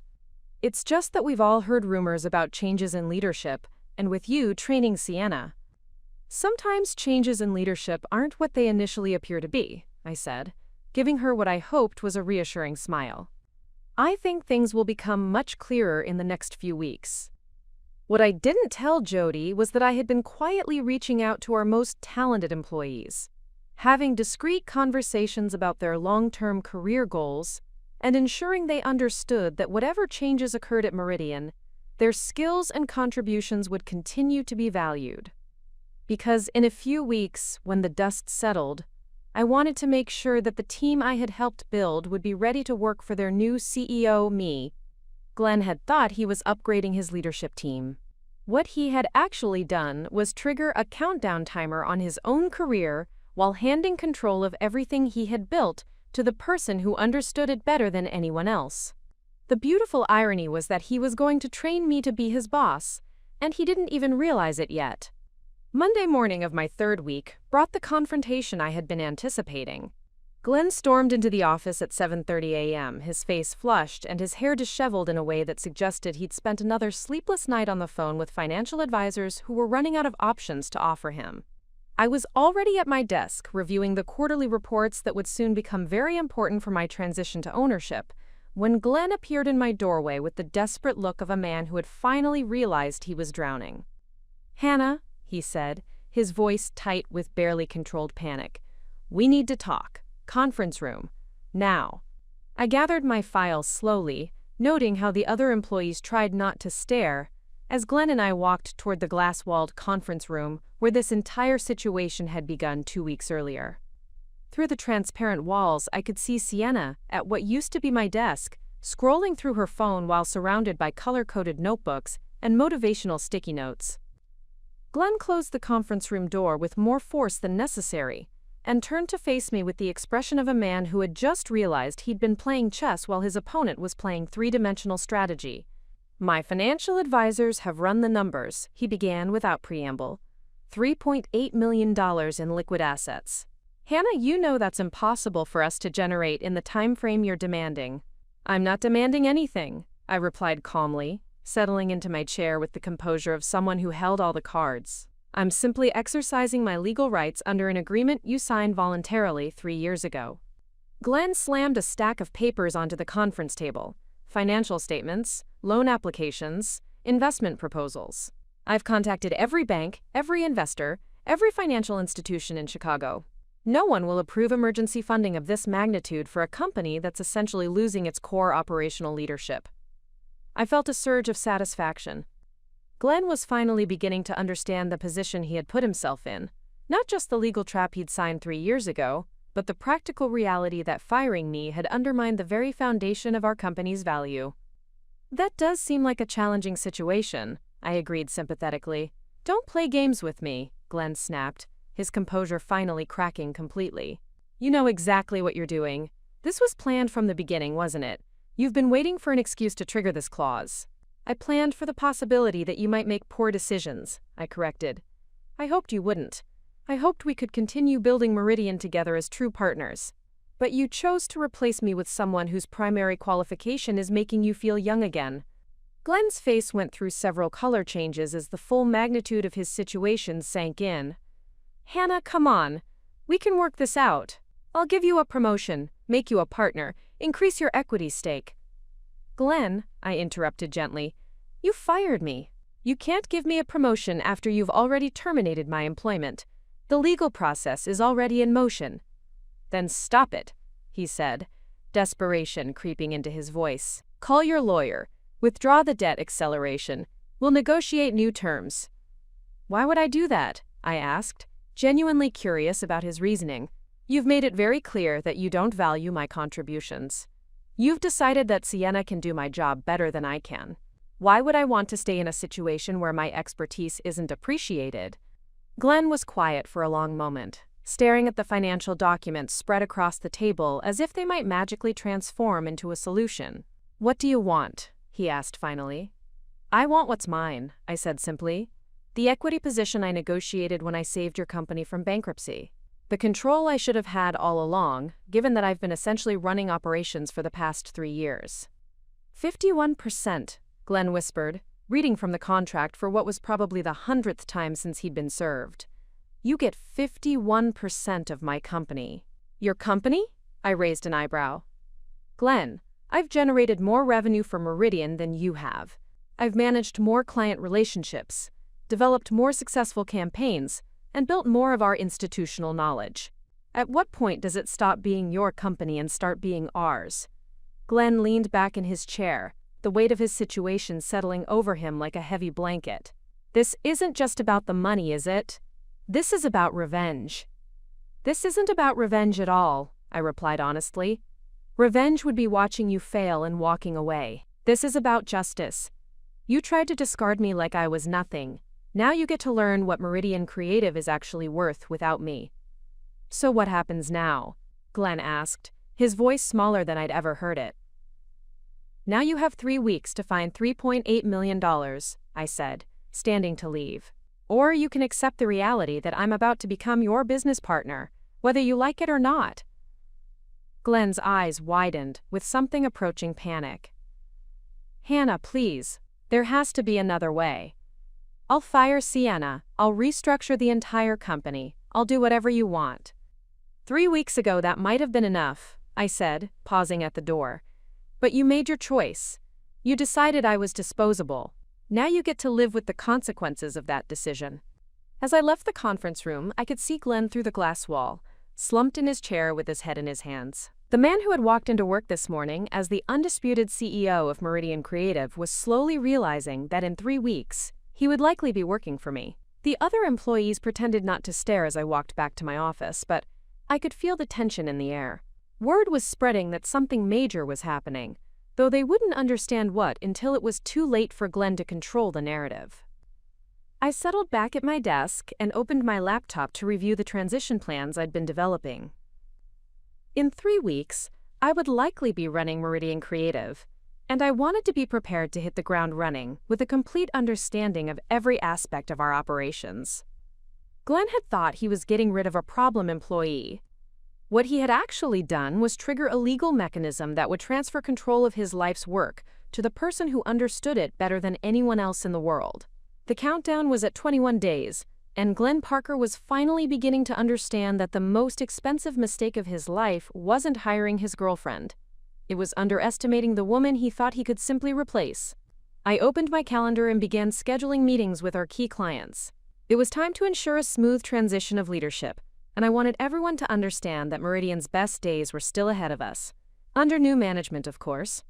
It's just that we've all heard rumors about changes in leadership, and with you training Sienna. Sometimes changes in leadership aren't what they initially appear to be, I said, giving her what I hoped was a reassuring smile. I think things will become much clearer in the next few weeks. What I didn't tell Jody was that I had been quietly reaching out to our most talented employees, having discreet conversations about their long-term career goals, and ensuring they understood that whatever changes occurred at Meridian, their skills and contributions would continue to be valued. Because in a few weeks, when the dust settled, I wanted to make sure that the team I had helped build would be ready to work for their new CEO, me. Glenn had thought he was upgrading his leadership team. What he had actually done was trigger a countdown timer on his own career while handing control of everything he had built to the person who understood it better than anyone else. The beautiful irony was that he was going to train me to be his boss, and he didn't even realize it yet. Monday morning of my third week brought the confrontation I had been anticipating. Glenn stormed into the office at 7:30 a.m., his face flushed and his hair disheveled in a way that suggested he'd spent another sleepless night on the phone with financial advisors who were running out of options to offer him. I was already at my desk reviewing the quarterly reports that would soon become very important for my transition to ownership, when Glenn appeared in my doorway with the desperate look of a man who had finally realized he was drowning. "Hannah," he said, his voice tight with barely controlled panic. "We need to talk. Conference room. Now." I gathered my files slowly, noting how the other employees tried not to stare, as Glenn and I walked toward the glass-walled conference room where this entire situation had begun 2 weeks earlier. Through the transparent walls, I could see Sienna, at what used to be my desk, scrolling through her phone while surrounded by color-coded notebooks and motivational sticky notes. Glenn closed the conference room door with more force than necessary, and turned to face me with the expression of a man who had just realized he'd been playing chess while his opponent was playing three-dimensional strategy. "My financial advisors have run the numbers," he began without preamble. $3.8 million in liquid assets. "Hannah, you know that's impossible for us to generate in the time frame you're demanding." "I'm not demanding anything," I replied calmly, settling into my chair with the composure of someone who held all the cards. "I'm simply exercising my legal rights under an agreement you signed voluntarily 3 years ago." Glenn slammed a stack of papers onto the conference table. Financial statements, loan applications, investment proposals. "I've contacted every bank, every investor, every financial institution in Chicago. No one will approve emergency funding of this magnitude for a company that's essentially losing its core operational leadership." I felt a surge of satisfaction. Glenn was finally beginning to understand the position he had put himself in, not just the legal trap he'd signed 3 years ago, but the practical reality that firing me had undermined the very foundation of our company's value. "That does seem like a challenging situation," I agreed sympathetically. "Don't play games with me," Glenn snapped, his composure finally cracking completely. "You know exactly what you're doing. This was planned from the beginning, wasn't it? You've been waiting for an excuse to trigger this clause." "I planned for the possibility that you might make poor decisions," I corrected. "I hoped you wouldn't. I hoped we could continue building Meridian together as true partners. But you chose to replace me with someone whose primary qualification is making you feel young again." Glenn's face went through several color changes as the full magnitude of his situation sank in. "Hannah, come on. We can work this out. I'll give you a promotion, make you a partner, increase your equity stake." "Glenn," I interrupted gently, "you fired me. You can't give me a promotion after you've already terminated my employment. The legal process is already in motion." "Then stop it," he said, desperation creeping into his voice. "Call your lawyer. Withdraw the debt acceleration. We'll negotiate new terms." "Why would I do that?" I asked, genuinely curious about his reasoning. "You've made it very clear that you don't value my contributions. You've decided that Sienna can do my job better than I can. Why would I want to stay in a situation where my expertise isn't appreciated?" Glenn was quiet for a long moment, staring at the financial documents spread across the table as if they might magically transform into a solution. "What do you want?" he asked finally. "I want what's mine," I said simply. "The equity position I negotiated when I saved your company from bankruptcy. The control I should have had all along, given that I've been essentially running operations for the past 3 years." 51%, Glenn whispered, reading from the contract for what was probably the 100th time since he'd been served. "You get 51% of my company." "Your company?" I raised an eyebrow. "Glenn, I've generated more revenue for Meridian than you have. I've managed more client relationships, developed more successful campaigns, and built more of our institutional knowledge. At what point does it stop being your company and start being ours? Glenn leaned back in his chair, the weight of his situation settling over him like a heavy blanket. This isn't just about the money, is it? This is about revenge. This isn't about revenge at all, I replied honestly. Revenge would be watching you fail and walking away. This is about justice. You tried to discard me like I was nothing. Now you get to learn what Meridian Creative is actually worth without me. So what happens now? Glenn asked, his voice smaller than I'd ever heard it. Now you have 3 weeks to find $3.8 million, I said, standing to leave. Or you can accept the reality that I'm about to become your business partner, whether you like it or not. Glenn's eyes widened with something approaching panic. Hannah, please. There has to be another way. I'll fire Sienna. I'll restructure the entire company. I'll do whatever you want. 3 weeks ago that might have been enough, I said, pausing at the door. But you made your choice. You decided I was disposable. Now you get to live with the consequences of that decision. As I left the conference room, I could see Glenn through the glass wall, slumped in his chair with his head in his hands. The man who had walked into work this morning as the undisputed CEO of Meridian Creative was slowly realizing that in 3 weeks, he would likely be working for me. The other employees pretended not to stare as I walked back to my office, but I could feel the tension in the air. Word was spreading that something major was happening, though they wouldn't understand what until it was too late for Glenn to control the narrative. I settled back at my desk and opened my laptop to review the transition plans I'd been developing. In 3 weeks, I would likely be running Meridian Creative, and I wanted to be prepared to hit the ground running with a complete understanding of every aspect of our operations. Glenn had thought he was getting rid of a problem employee. What he had actually done was trigger a legal mechanism that would transfer control of his life's work to the person who understood it better than anyone else in the world. The countdown was at 21 days, and Glenn Parker was finally beginning to understand that the most expensive mistake of his life wasn't hiring his girlfriend. It was underestimating the woman he thought he could simply replace. I opened my calendar and began scheduling meetings with our key clients. It was time to ensure a smooth transition of leadership, and I wanted everyone to understand that Meridian's best days were still ahead of us. Under new management, of course.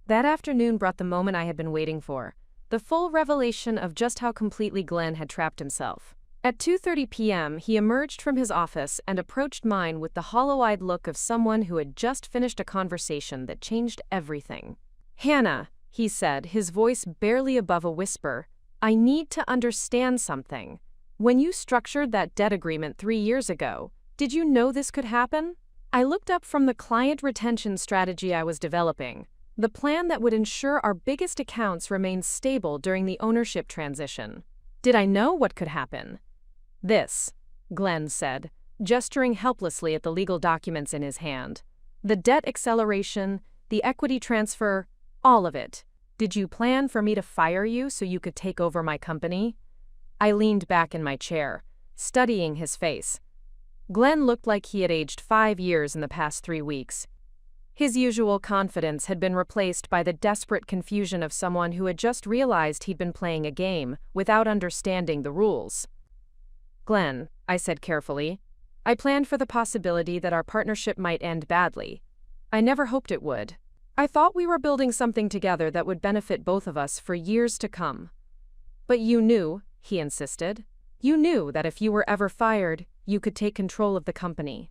That afternoon brought the moment I had been waiting for. The full revelation of just how completely Glenn had trapped himself. At 2:30 p.m., he emerged from his office and approached mine with the hollow-eyed look of someone who had just finished a conversation that changed everything. Hannah, he said, his voice barely above a whisper, I need to understand something. When you structured that debt agreement 3 years ago, did you know this could happen? I looked up from the client retention strategy I was developing. The plan that would ensure our biggest accounts remained stable during the ownership transition. Did I know what could happen? This, Glenn said, gesturing helplessly at the legal documents in his hand. The debt acceleration, the equity transfer, all of it. Did you plan for me to fire you so you could take over my company? I leaned back in my chair, studying his face. Glenn looked like he had aged 5 years in the past 3 weeks. His usual confidence had been replaced by the desperate confusion of someone who had just realized he'd been playing a game without understanding the rules. Glenn, I said carefully, I planned for the possibility that our partnership might end badly. I never hoped it would. I thought we were building something together that would benefit both of us for years to come. But you knew, he insisted. You knew that if you were ever fired, you could take control of the company.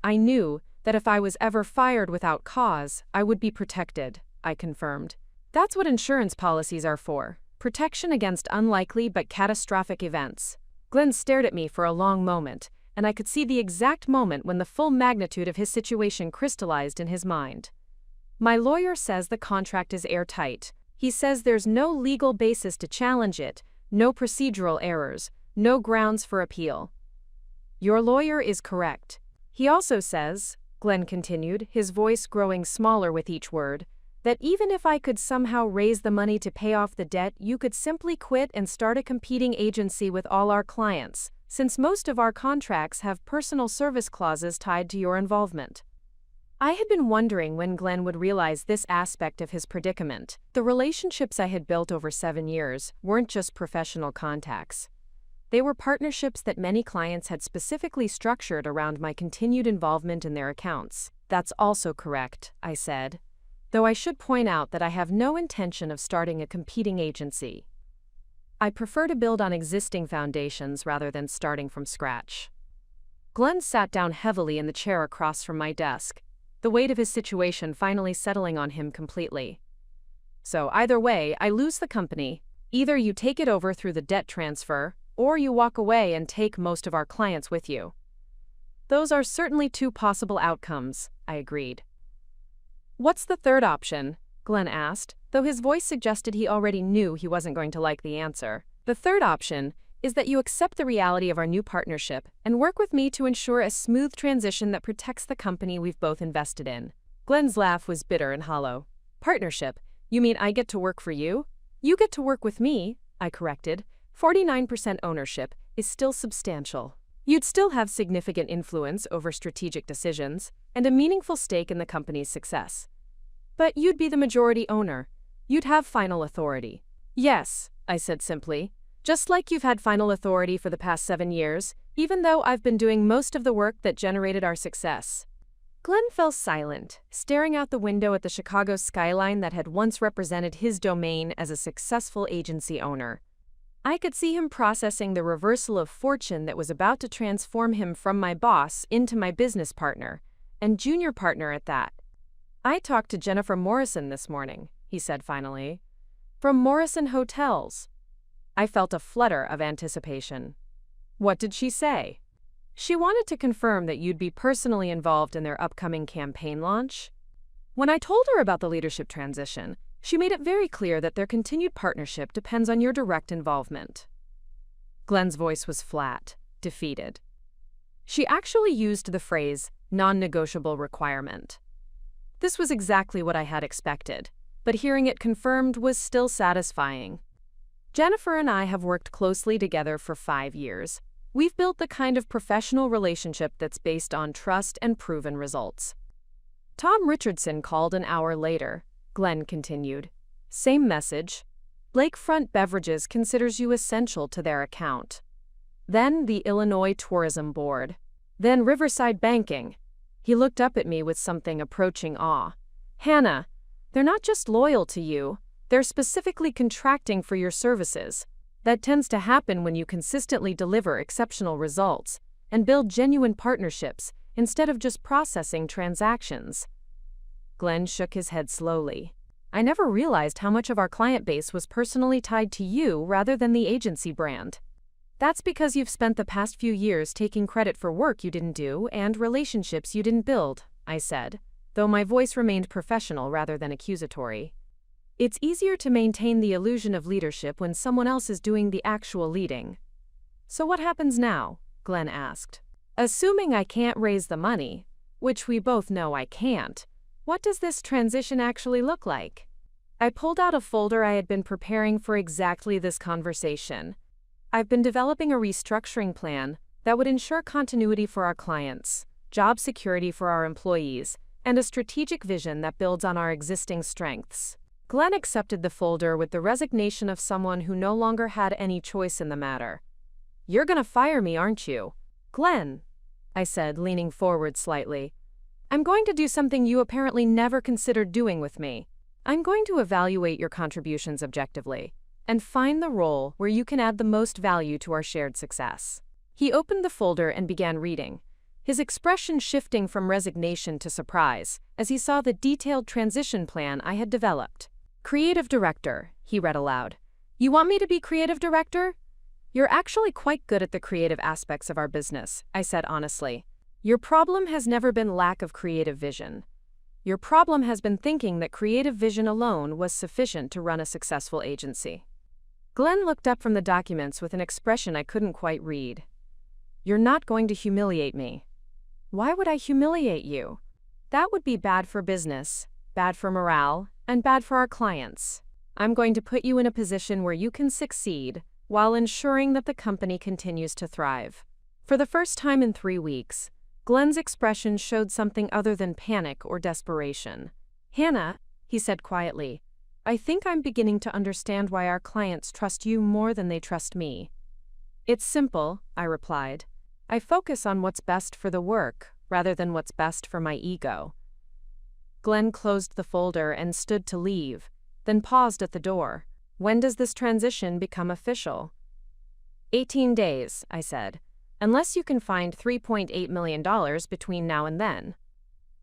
I knew that if I was ever fired without cause, I would be protected, I confirmed. That's what insurance policies are for, protection against unlikely but catastrophic events. Glenn stared at me for a long moment, and I could see the exact moment when the full magnitude of his situation crystallized in his mind. My lawyer says the contract is airtight. He says there's no legal basis to challenge it, no procedural errors, no grounds for appeal. Your lawyer is correct. He also says, Glenn continued, his voice growing smaller with each word, that even if I could somehow raise the money to pay off the debt, you could simply quit and start a competing agency with all our clients, since most of our contracts have personal service clauses tied to your involvement. I had been wondering when Glenn would realize this aspect of his predicament. The relationships I had built over 7 years weren't just professional contacts. They were partnerships that many clients had specifically structured around my continued involvement in their accounts. That's also correct, I said. Though I should point out that I have no intention of starting a competing agency. I prefer to build on existing foundations rather than starting from scratch. Glenn sat down heavily in the chair across from my desk, the weight of his situation finally settling on him completely. So either way, I lose the company. Either you take it over through the debt transfer, or you walk away and take most of our clients with you. Those are certainly 2 possible outcomes, I agreed. What's the third option? Glenn asked, though his voice suggested he already knew he wasn't going to like the answer. The third option is that you accept the reality of our new partnership and work with me to ensure a smooth transition that protects the company we've both invested in. Glenn's laugh was bitter and hollow. Partnership? You mean I get to work for you? You get to work with me, I corrected. 49% ownership is still substantial. You'd still have significant influence over strategic decisions and a meaningful stake in the company's success. But you'd be the majority owner. You'd have final authority. Yes, I said simply. Just like you've had final authority for the past 7 years, even though I've been doing most of the work that generated our success. Glenn fell silent, staring out the window at the Chicago skyline that had once represented his domain as a successful agency owner. I could see him processing the reversal of fortune that was about to transform him from my boss into my business partner, and junior partner at that. I talked to Jennifer Morrison this morning, he said finally. From Morrison Hotels. I felt a flutter of anticipation. What did she say? She wanted to confirm that you'd be personally involved in their upcoming campaign launch. When I told her about the leadership transition, she made it very clear that their continued partnership depends on your direct involvement. Glenn's voice was flat, defeated. She actually used the phrase, non-negotiable requirement. This was exactly what I had expected, but hearing it confirmed was still satisfying. Jennifer and I have worked closely together for 5 years. We've built the kind of professional relationship that's based on trust and proven results. Tom Richardson called an hour later, Glenn continued. Same message. Lakefront Beverages considers you essential to their account. Then the Illinois Tourism Board. Then Riverside Banking. He looked up at me with something approaching awe. Hannah, they're not just loyal to you, they're specifically contracting for your services. That tends to happen when you consistently deliver exceptional results and build genuine partnerships instead of just processing transactions. Glenn shook his head slowly. I never realized how much of our client base was personally tied to you rather than the agency brand. That's because you've spent the past few years taking credit for work you didn't do and relationships you didn't build, I said, though my voice remained professional rather than accusatory. It's easier to maintain the illusion of leadership when someone else is doing the actual leading. So what happens now? Glenn asked. Assuming I can't raise the money, which we both know I can't, what does this transition actually look like? I pulled out a folder I had been preparing for exactly this conversation. I've been developing a restructuring plan that would ensure continuity for our clients, job security for our employees, and a strategic vision that builds on our existing strengths. Glenn accepted the folder with the resignation of someone who no longer had any choice in the matter. You're gonna fire me, aren't you? Glenn, I said, leaning forward slightly. I'm going to do something you apparently never considered doing with me. I'm going to evaluate your contributions objectively and find the role where you can add the most value to our shared success. He opened the folder and began reading, his expression shifting from resignation to surprise as he saw the detailed transition plan I had developed. Creative Director, he read aloud. You want me to be Creative Director? You're actually quite good at the creative aspects of our business, I said honestly. Your problem has never been lack of creative vision. Your problem has been thinking that creative vision alone was sufficient to run a successful agency. Glenn looked up from the documents with an expression I couldn't quite read. You're not going to humiliate me. Why would I humiliate you? That would be bad for business, bad for morale, and bad for our clients. I'm going to put you in a position where you can succeed while ensuring that the company continues to thrive. For the first time in 3 weeks, Glenn's expression showed something other than panic or desperation. "Hannah," he said quietly, "I think I'm beginning to understand why our clients trust you more than they trust me." "It's simple," I replied. "I focus on what's best for the work, rather than what's best for my ego." Glenn closed the folder and stood to leave, then paused at the door. "When does this transition become official?" 18 days, I said, "unless you can find $3.8 million between now and then."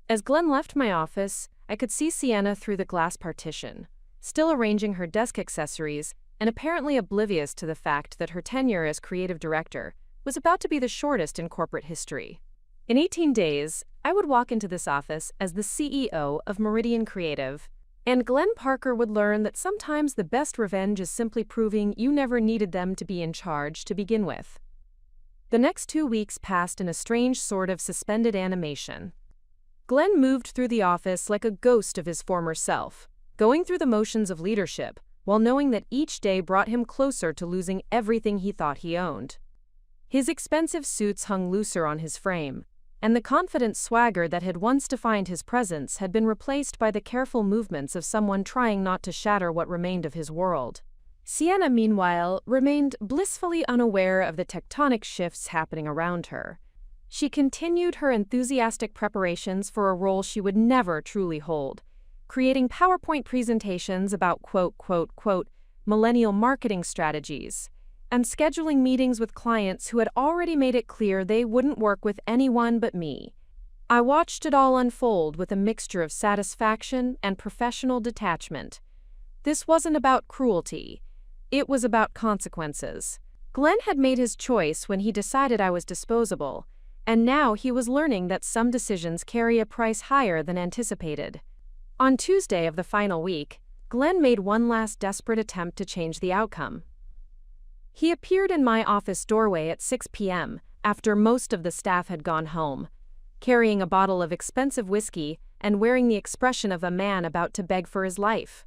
As Glenn left my office, I could see Sienna through the glass partition, still arranging her desk accessories and apparently oblivious to the fact that her tenure as creative director was about to be the shortest in corporate history. In 18 days, I would walk into this office as the CEO of Meridian Creative, and Glenn Parker would learn that sometimes the best revenge is simply proving you never needed them to be in charge to begin with. The next 2 weeks passed in a strange sort of suspended animation. Glenn moved through the office like a ghost of his former self, going through the motions of leadership, while knowing that each day brought him closer to losing everything he thought he owned. His expensive suits hung looser on his frame, and the confident swagger that had once defined his presence had been replaced by the careful movements of someone trying not to shatter what remained of his world. Sienna, meanwhile, remained blissfully unaware of the tectonic shifts happening around her. She continued her enthusiastic preparations for a role she would never truly hold, creating PowerPoint presentations about millennial marketing strategies, and scheduling meetings with clients who had already made it clear they wouldn't work with anyone but me. I watched it all unfold with a mixture of satisfaction and professional detachment. This wasn't about cruelty. It was about consequences. Glenn had made his choice when he decided I was disposable, and now he was learning that some decisions carry a price higher than anticipated. On Tuesday of the final week, Glenn made one last desperate attempt to change the outcome. He appeared in my office doorway at 6 p.m., after most of the staff had gone home, carrying a bottle of expensive whiskey and wearing the expression of a man about to beg for his life.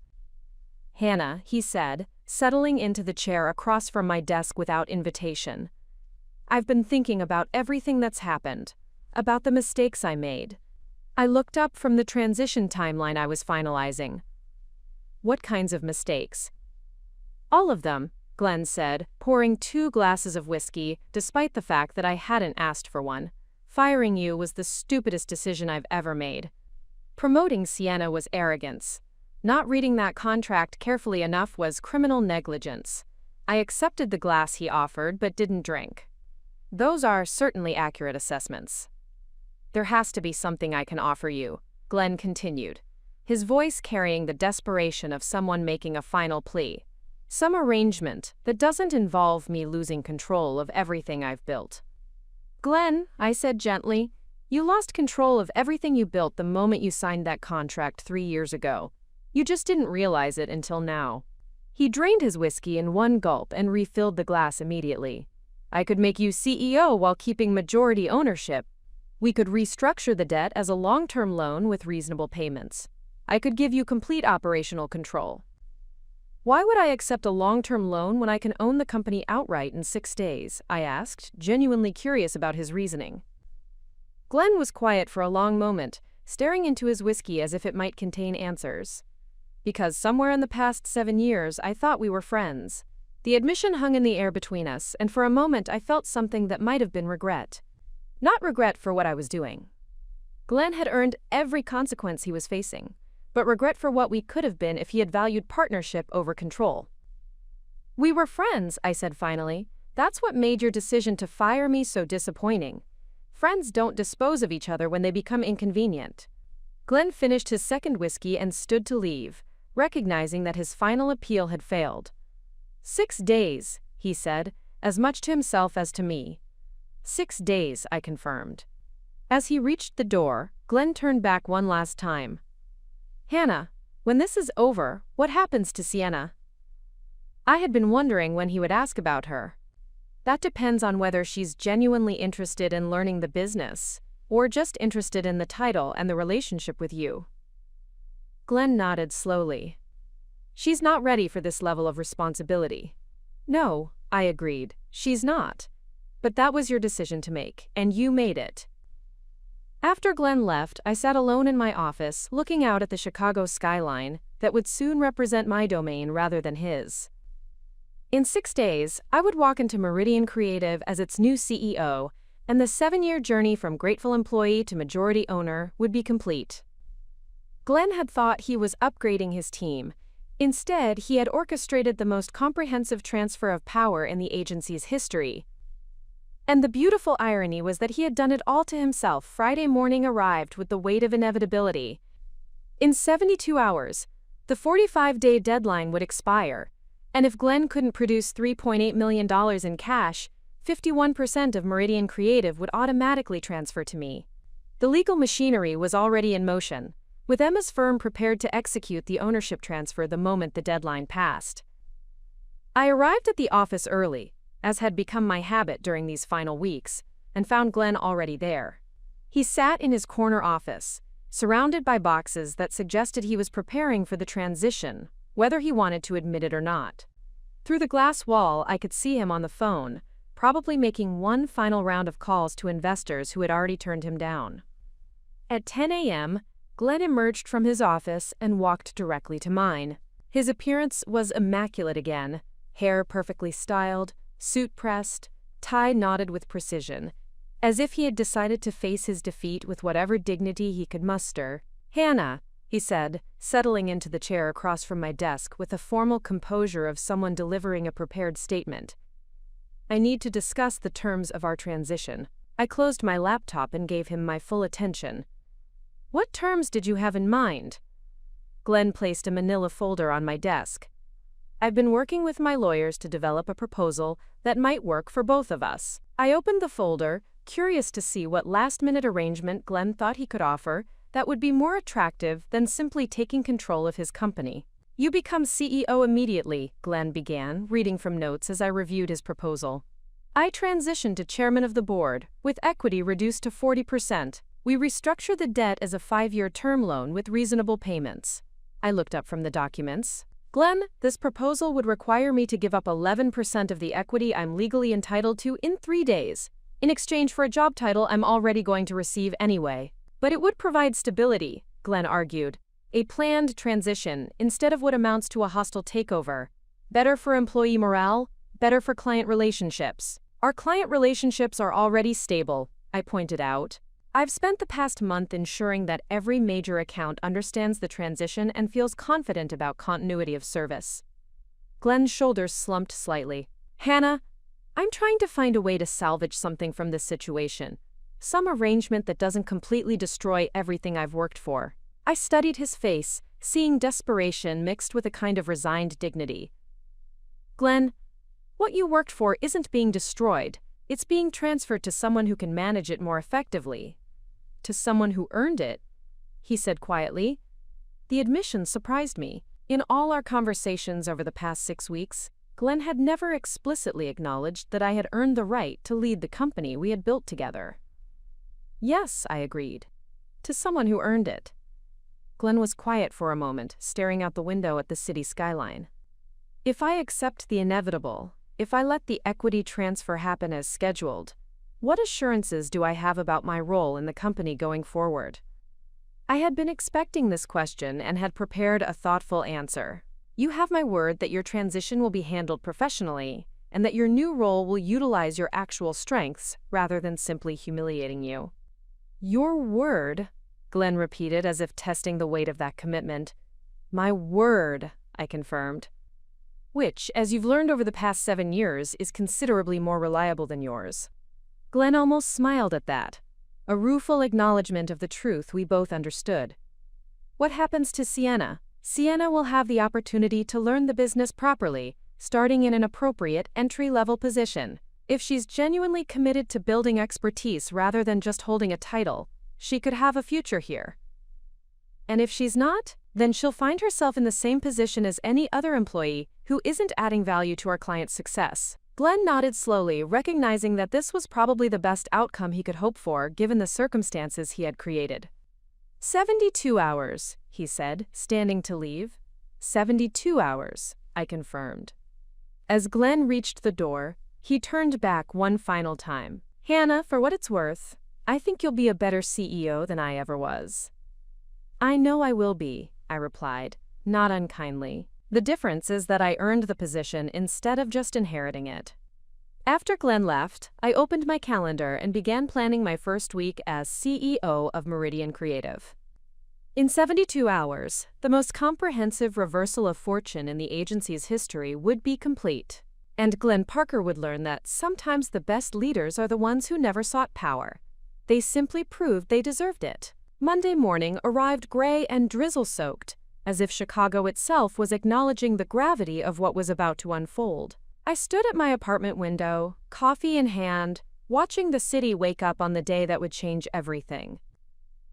"Hannah," he said, settling into the chair across from my desk without invitation. "I've been thinking about everything that's happened, about the mistakes I made." I looked up from the transition timeline I was finalizing. "What kinds of mistakes?" "All of them," Glenn said, pouring 2 glasses of whiskey, despite the fact that I hadn't asked for one. "Firing you was the stupidest decision I've ever made. Promoting Sienna was arrogance. Not reading that contract carefully enough was criminal negligence. I accepted the glass he offered but didn't drink. Those are certainly accurate assessments." "There has to be something I can offer you," Glenn continued, his voice carrying the desperation of someone making a final plea. "Some arrangement that doesn't involve me losing control of everything I've built." "Glenn," I said gently, "you lost control of everything you built the moment you signed that contract 3 years ago. You just didn't realize it until now." He drained his whiskey in one gulp and refilled the glass immediately. "I could make you CEO while keeping majority ownership. We could restructure the debt as a long-term loan with reasonable payments. I could give you complete operational control." "Why would I accept a long-term loan when I can own the company outright in 6 days?" I asked, genuinely curious about his reasoning. Glenn was quiet for a long moment, staring into his whiskey as if it might contain answers. "Because somewhere in the past 7 years I thought we were friends." The admission hung in the air between us, and for a moment I felt something that might have been regret. Not regret for what I was doing. Glenn had earned every consequence he was facing, but regret for what we could have been if he had valued partnership over control. "We were friends," I said finally. "That's what made your decision to fire me so disappointing. Friends don't dispose of each other when they become inconvenient." Glenn finished his second whiskey and stood to leave, recognizing that his final appeal had failed. 6 days, he said, as much to himself as to me. 6 days, I confirmed. As he reached the door, Glenn turned back one last time. "Hannah, when this is over, what happens to Sienna?" I had been wondering when he would ask about her. "That depends on whether she's genuinely interested in learning the business, or just interested in the title and the relationship with you." Glenn nodded slowly. "She's not ready for this level of responsibility." "No," I agreed, "she's not. But that was your decision to make, and you made it." After Glenn left, I sat alone in my office, looking out at the Chicago skyline that would soon represent my domain rather than his. In 6 days, I would walk into Meridian Creative as its new CEO, and the 7-year journey from grateful employee to majority owner would be complete. Glenn had thought he was upgrading his team. Instead, he had orchestrated the most comprehensive transfer of power in the agency's history. And the beautiful irony was that he had done it all to himself. Friday morning arrived with the weight of inevitability. In 72 hours, the 45-day deadline would expire, and if Glenn couldn't produce $3.8 million in cash, 51% of Meridian Creative would automatically transfer to me. The legal machinery was already in motion, with Emma's firm prepared to execute the ownership transfer the moment the deadline passed. I arrived at the office early, as had become my habit during these final weeks, and found Glenn already there. He sat in his corner office, surrounded by boxes that suggested he was preparing for the transition, whether he wanted to admit it or not. Through the glass wall, I could see him on the phone, probably making one final round of calls to investors who had already turned him down. At 10 a.m., Glenn emerged from his office and walked directly to mine. His appearance was immaculate again, hair perfectly styled, suit pressed, tie knotted with precision, as if he had decided to face his defeat with whatever dignity he could muster. "Hannah," he said, settling into the chair across from my desk with the formal composure of someone delivering a prepared statement. "I need to discuss the terms of our transition." I closed my laptop and gave him my full attention. "What terms did you have in mind?" Glenn placed a manila folder on my desk. "I've been working with my lawyers to develop a proposal that might work for both of us." I opened the folder, curious to see what last-minute arrangement Glenn thought he could offer that would be more attractive than simply taking control of his company. "You become CEO immediately," Glenn began, reading from notes as I reviewed his proposal. "I transition to chairman of the board, with equity reduced to 40%. We restructure the debt as a 5-year term loan with reasonable payments." I looked up from the documents. "Glenn, this proposal would require me to give up 11% of the equity I'm legally entitled to in 3 days, in exchange for a job title I'm already going to receive anyway. But it would provide stability," Glenn argued. "A planned transition instead of what amounts to a hostile takeover. Better for employee morale, better for client relationships." "Our client relationships are already stable," I pointed out. "I've spent the past month ensuring that every major account understands the transition and feels confident about continuity of service." Glenn's shoulders slumped slightly. "Hannah, I'm trying to find a way to salvage something from this situation. Some arrangement that doesn't completely destroy everything I've worked for." I studied his face, seeing desperation mixed with a kind of resigned dignity. "Glenn, what you worked for isn't being destroyed. It's being transferred to someone who can manage it more effectively." "To someone who earned it," he said quietly. The admission surprised me. In all our conversations over the past 6 weeks, Glenn had never explicitly acknowledged that I had earned the right to lead the company we had built together. "Yes," I agreed. "To someone who earned it." Glenn was quiet for a moment, staring out the window at the city skyline. "If I accept the inevitable, if I let the equity transfer happen as scheduled, what assurances do I have about my role in the company going forward?" I had been expecting this question and had prepared a thoughtful answer. "You have my word that your transition will be handled professionally, and that your new role will utilize your actual strengths rather than simply humiliating you." "Your word," Glenn repeated as if testing the weight of that commitment. "My word," I confirmed. "Which, as you've learned over the past 7 years, is considerably more reliable than yours." Glenn almost smiled at that, a rueful acknowledgement of the truth we both understood. "What happens to Sienna?" "Sienna will have the opportunity to learn the business properly, starting in an appropriate entry-level position. If she's genuinely committed to building expertise rather than just holding a title, she could have a future here. And if she's not, then she'll find herself in the same position as any other employee who isn't adding value to our client's success." Glenn nodded slowly, recognizing that this was probably the best outcome he could hope for given the circumstances he had created. 72 hours, he said, standing to leave. 72 hours, I confirmed. As Glenn reached the door, he turned back one final time. "Hannah, for what it's worth, I think you'll be a better CEO than I ever was." "I know I will be," I replied, not unkindly. "The difference is that I earned the position instead of just inheriting it." After Glenn left, I opened my calendar and began planning my first week as CEO of Meridian Creative. In 72 hours, the most comprehensive reversal of fortune in the agency's history would be complete. And Glenn Parker would learn that sometimes the best leaders are the ones who never sought power. They simply proved they deserved it. Monday morning arrived gray and drizzle-soaked, as if Chicago itself was acknowledging the gravity of what was about to unfold. I stood at my apartment window, coffee in hand, watching the city wake up on the day that would change everything.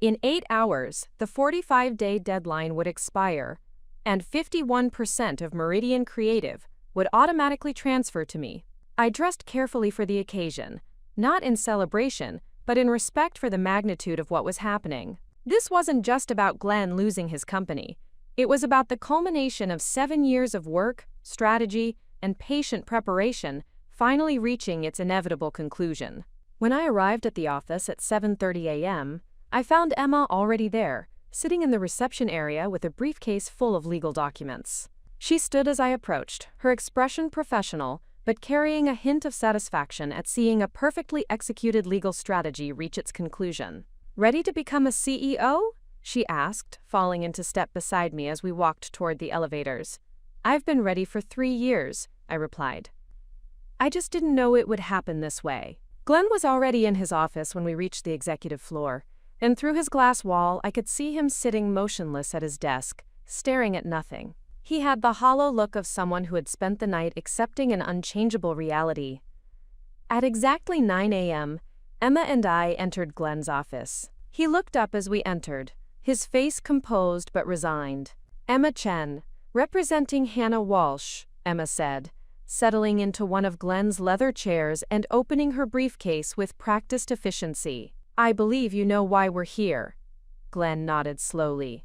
In 8 hours, the 45-day deadline would expire, and 51% of Meridian Creative would automatically transfer to me. I dressed carefully for the occasion, not in celebration, but in respect for the magnitude of what was happening. This wasn't just about Glenn losing his company. It was about the culmination of 7 years of work, strategy, and patient preparation finally reaching its inevitable conclusion. When I arrived at the office at 7:30 a.m., I found Emma already there, sitting in the reception area with a briefcase full of legal documents. She stood as I approached, her expression professional, but carrying a hint of satisfaction at seeing a perfectly executed legal strategy reach its conclusion. "Ready to become a CEO?" she asked, falling into step beside me as we walked toward the elevators. "I've been ready for 3 years," I replied. "I just didn't know it would happen this way." Glenn was already in his office when we reached the executive floor, and through his glass wall I could see him sitting motionless at his desk, staring at nothing. He had the hollow look of someone who had spent the night accepting an unchangeable reality. At exactly 9 a.m., Emma and I entered Glenn's office. He looked up as we entered, his face composed but resigned. "Emma Chen, representing Hannah Walsh," Emma said, settling into one of Glenn's leather chairs and opening her briefcase with practiced efficiency. "I believe you know why we're here." Glenn nodded slowly.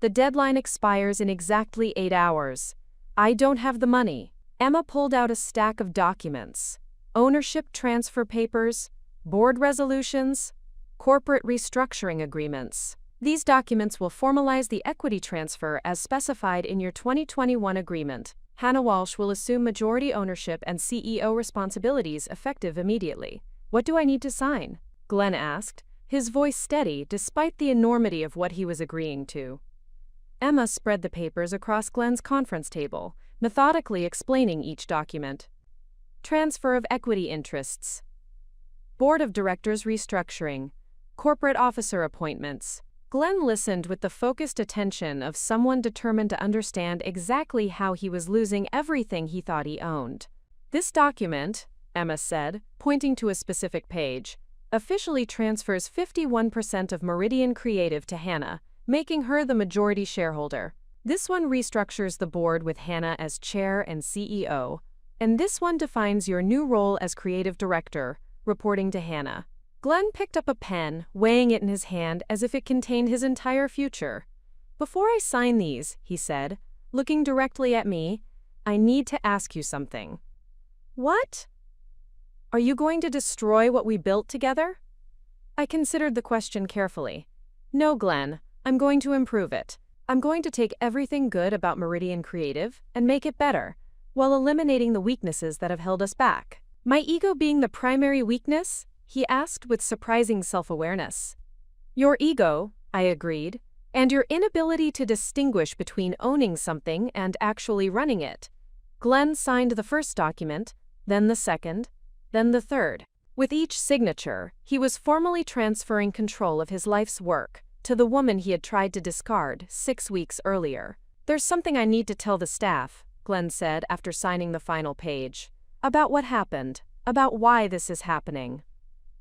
"The deadline expires in exactly 8 hours. I don't have the money." Emma pulled out a stack of documents: ownership transfer papers, board resolutions, corporate restructuring agreements. "These documents will formalize the equity transfer as specified in your 2021 agreement. Hannah Walsh will assume majority ownership and CEO responsibilities effective immediately." "What do I need to sign?" Glenn asked, his voice steady despite the enormity of what he was agreeing to. Emma spread the papers across Glenn's conference table, methodically explaining each document. "Transfer of equity interests. Board of Directors restructuring. Corporate officer appointments." Glenn listened with the focused attention of someone determined to understand exactly how he was losing everything he thought he owned. "This document," Emma said, pointing to a specific page, "officially transfers 51% of Meridian Creative to Hannah, making her the majority shareholder. This one restructures the board with Hannah as chair and CEO, and this one defines your new role as creative director, reporting to Hannah." Glenn picked up a pen, weighing it in his hand as if it contained his entire future. "Before I sign these," he said, looking directly at me, "I need to ask you something." "What?" "Are you going to destroy what we built together?" I considered the question carefully. "No, Glenn. I'm going to improve it. I'm going to take everything good about Meridian Creative and make it better, while eliminating the weaknesses that have held us back." "My ego being the primary weakness?" he asked with surprising self-awareness. "Your ego," I agreed, "and your inability to distinguish between owning something and actually running it." Glenn signed the first document, then the second, then the third. With each signature, he was formally transferring control of his life's work to the woman he had tried to discard 6 weeks earlier. "There's something I need to tell the staff," Glenn said after signing the final page. "About what happened, about why this is happening."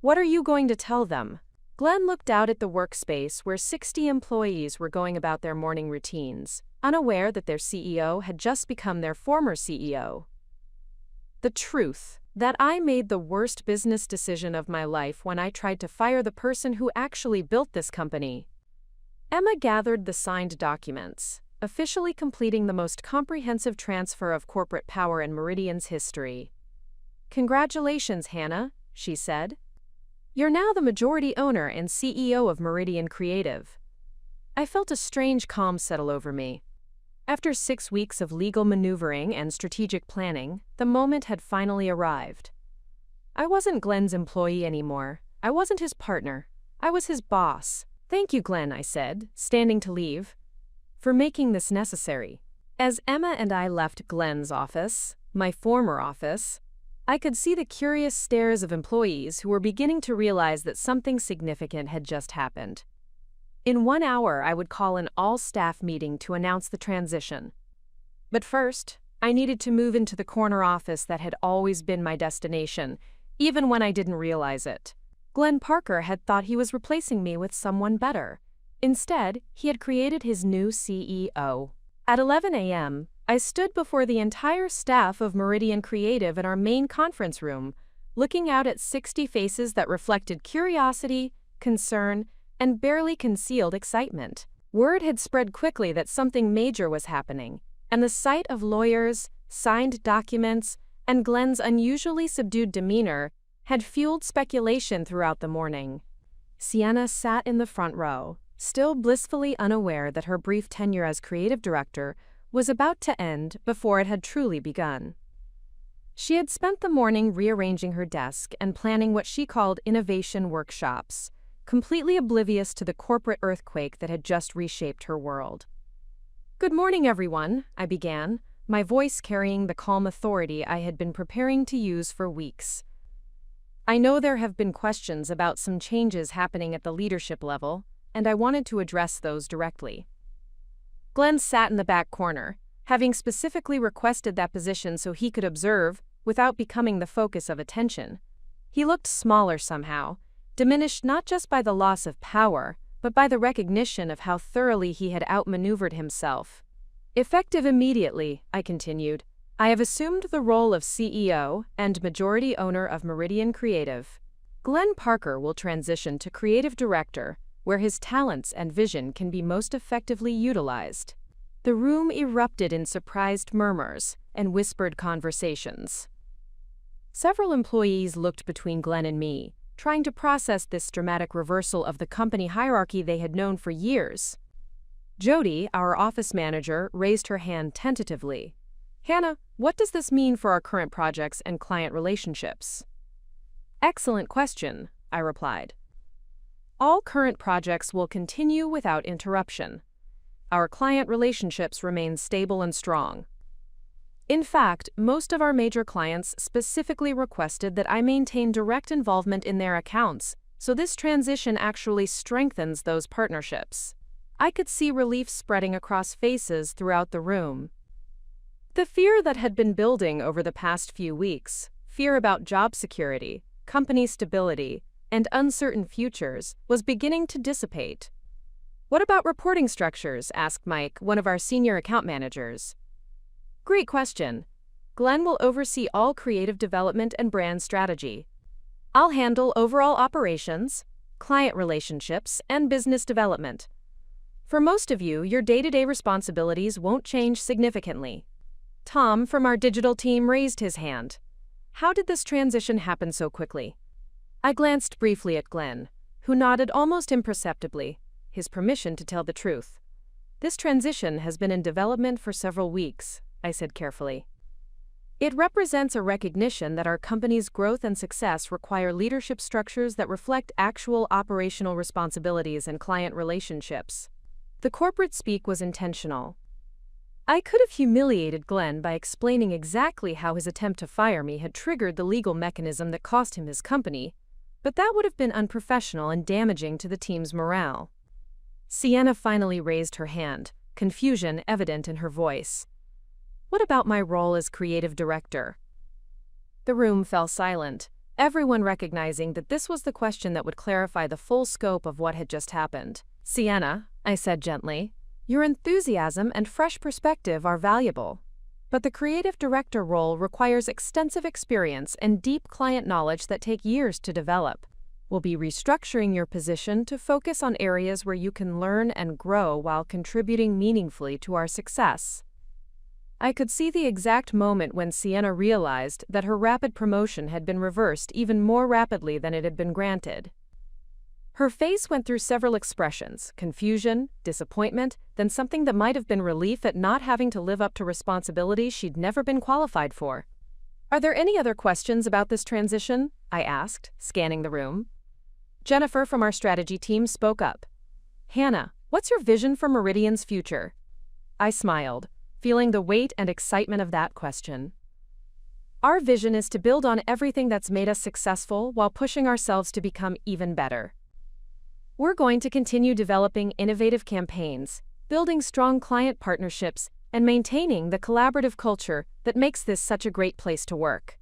"What are you going to tell them?" Glenn looked out at the workspace where 60 employees were going about their morning routines, unaware that their CEO had just become their former CEO. "The truth, that I made the worst business decision of my life when I tried to fire the person who actually built this company." Emma gathered the signed documents, officially completing the most comprehensive transfer of corporate power in Meridian's history. "Congratulations, Hannah," she said. You're now the majority owner and CEO of Meridian Creative. I felt a strange calm settle over me. After 6 weeks of legal maneuvering and strategic planning, the moment had finally arrived. I wasn't Glenn's employee anymore. I wasn't his partner. I was his boss. "Thank you, Glenn," I said, standing to leave, "for making this necessary." As Emma and I left Glenn's office, my former office, I could see the curious stares of employees who were beginning to realize that something significant had just happened. In 1 hour, I would call an all-staff meeting to announce the transition. But first, I needed to move into the corner office that had always been my destination, even when I didn't realize it. Glenn Parker had thought he was replacing me with someone better. Instead, he had created his new CEO. At 11 a.m., I stood before the entire staff of Meridian Creative in our main conference room, looking out at 60 faces that reflected curiosity, concern, and barely concealed excitement. Word had spread quickly that something major was happening, and the sight of lawyers, signed documents, and Glenn's unusually subdued demeanor had fueled speculation throughout the morning. Sienna sat in the front row, still blissfully unaware that her brief tenure as creative director was about to end before it had truly begun. She had spent the morning rearranging her desk and planning what she called innovation workshops, completely oblivious to the corporate earthquake that had just reshaped her world. "Good morning, everyone," I began, my voice carrying the calm authority I had been preparing to use for weeks. "I know there have been questions about some changes happening at the leadership level, and I wanted to address those directly." Glenn sat in the back corner, having specifically requested that position so he could observe without becoming the focus of attention. He looked smaller somehow, diminished not just by the loss of power, but by the recognition of how thoroughly he had outmaneuvered himself. "Effective immediately," I continued, "I have assumed the role of CEO and majority owner of Meridian Creative. Glenn Parker will transition to creative director, where his talents and vision can be most effectively utilized." The room erupted in surprised murmurs and whispered conversations. Several employees looked between Glenn and me, trying to process this dramatic reversal of the company hierarchy they had known for years. Jody, our office manager, raised her hand tentatively. "Hannah, what does this mean for our current projects and client relationships?" "Excellent question," I replied. "All current projects will continue without interruption. Our client relationships remain stable and strong. In fact, most of our major clients specifically requested that I maintain direct involvement in their accounts, so this transition actually strengthens those partnerships." I could see relief spreading across faces throughout the room. The fear that had been building over the past few weeks, fear about job security, company stability, and uncertain futures, was beginning to dissipate. "What about reporting structures?" asked Mike, one of our senior account managers. "Great question. Glenn will oversee all creative development and brand strategy. I'll handle overall operations, client relationships, and business development. For most of you, your day-to-day responsibilities won't change significantly." Tom from our digital team raised his hand. "How did this transition happen so quickly?" I glanced briefly at Glenn, who nodded almost imperceptibly, his permission to tell the truth. "This transition has been in development for several weeks," I said carefully. "It represents a recognition that our company's growth and success require leadership structures that reflect actual operational responsibilities and client relationships." The corporate speak was intentional. I could have humiliated Glenn by explaining exactly how his attempt to fire me had triggered the legal mechanism that cost him his company, but that would have been unprofessional and damaging to the team's morale. Sienna finally raised her hand, confusion evident in her voice. "What about my role as creative director?" The room fell silent, everyone recognizing that this was the question that would clarify the full scope of what had just happened. "Sienna," I said gently, "your enthusiasm and fresh perspective are valuable, but the creative director role requires extensive experience and deep client knowledge that take years to develop. We'll be restructuring your position to focus on areas where you can learn and grow while contributing meaningfully to our success." I could see the exact moment when Sienna realized that her rapid promotion had been reversed even more rapidly than it had been granted. Her face went through several expressions: confusion, disappointment, then something that might have been relief at not having to live up to responsibilities she'd never been qualified for. "Are there any other questions about this transition?" I asked, scanning the room. Jennifer from our strategy team spoke up. "Hannah, what's your vision for Meridian's future?" I smiled, feeling the weight and excitement of that question. "Our vision is to build on everything that's made us successful while pushing ourselves to become even better. We're going to continue developing innovative campaigns, building strong client partnerships, and maintaining the collaborative culture that makes this such a great place to work."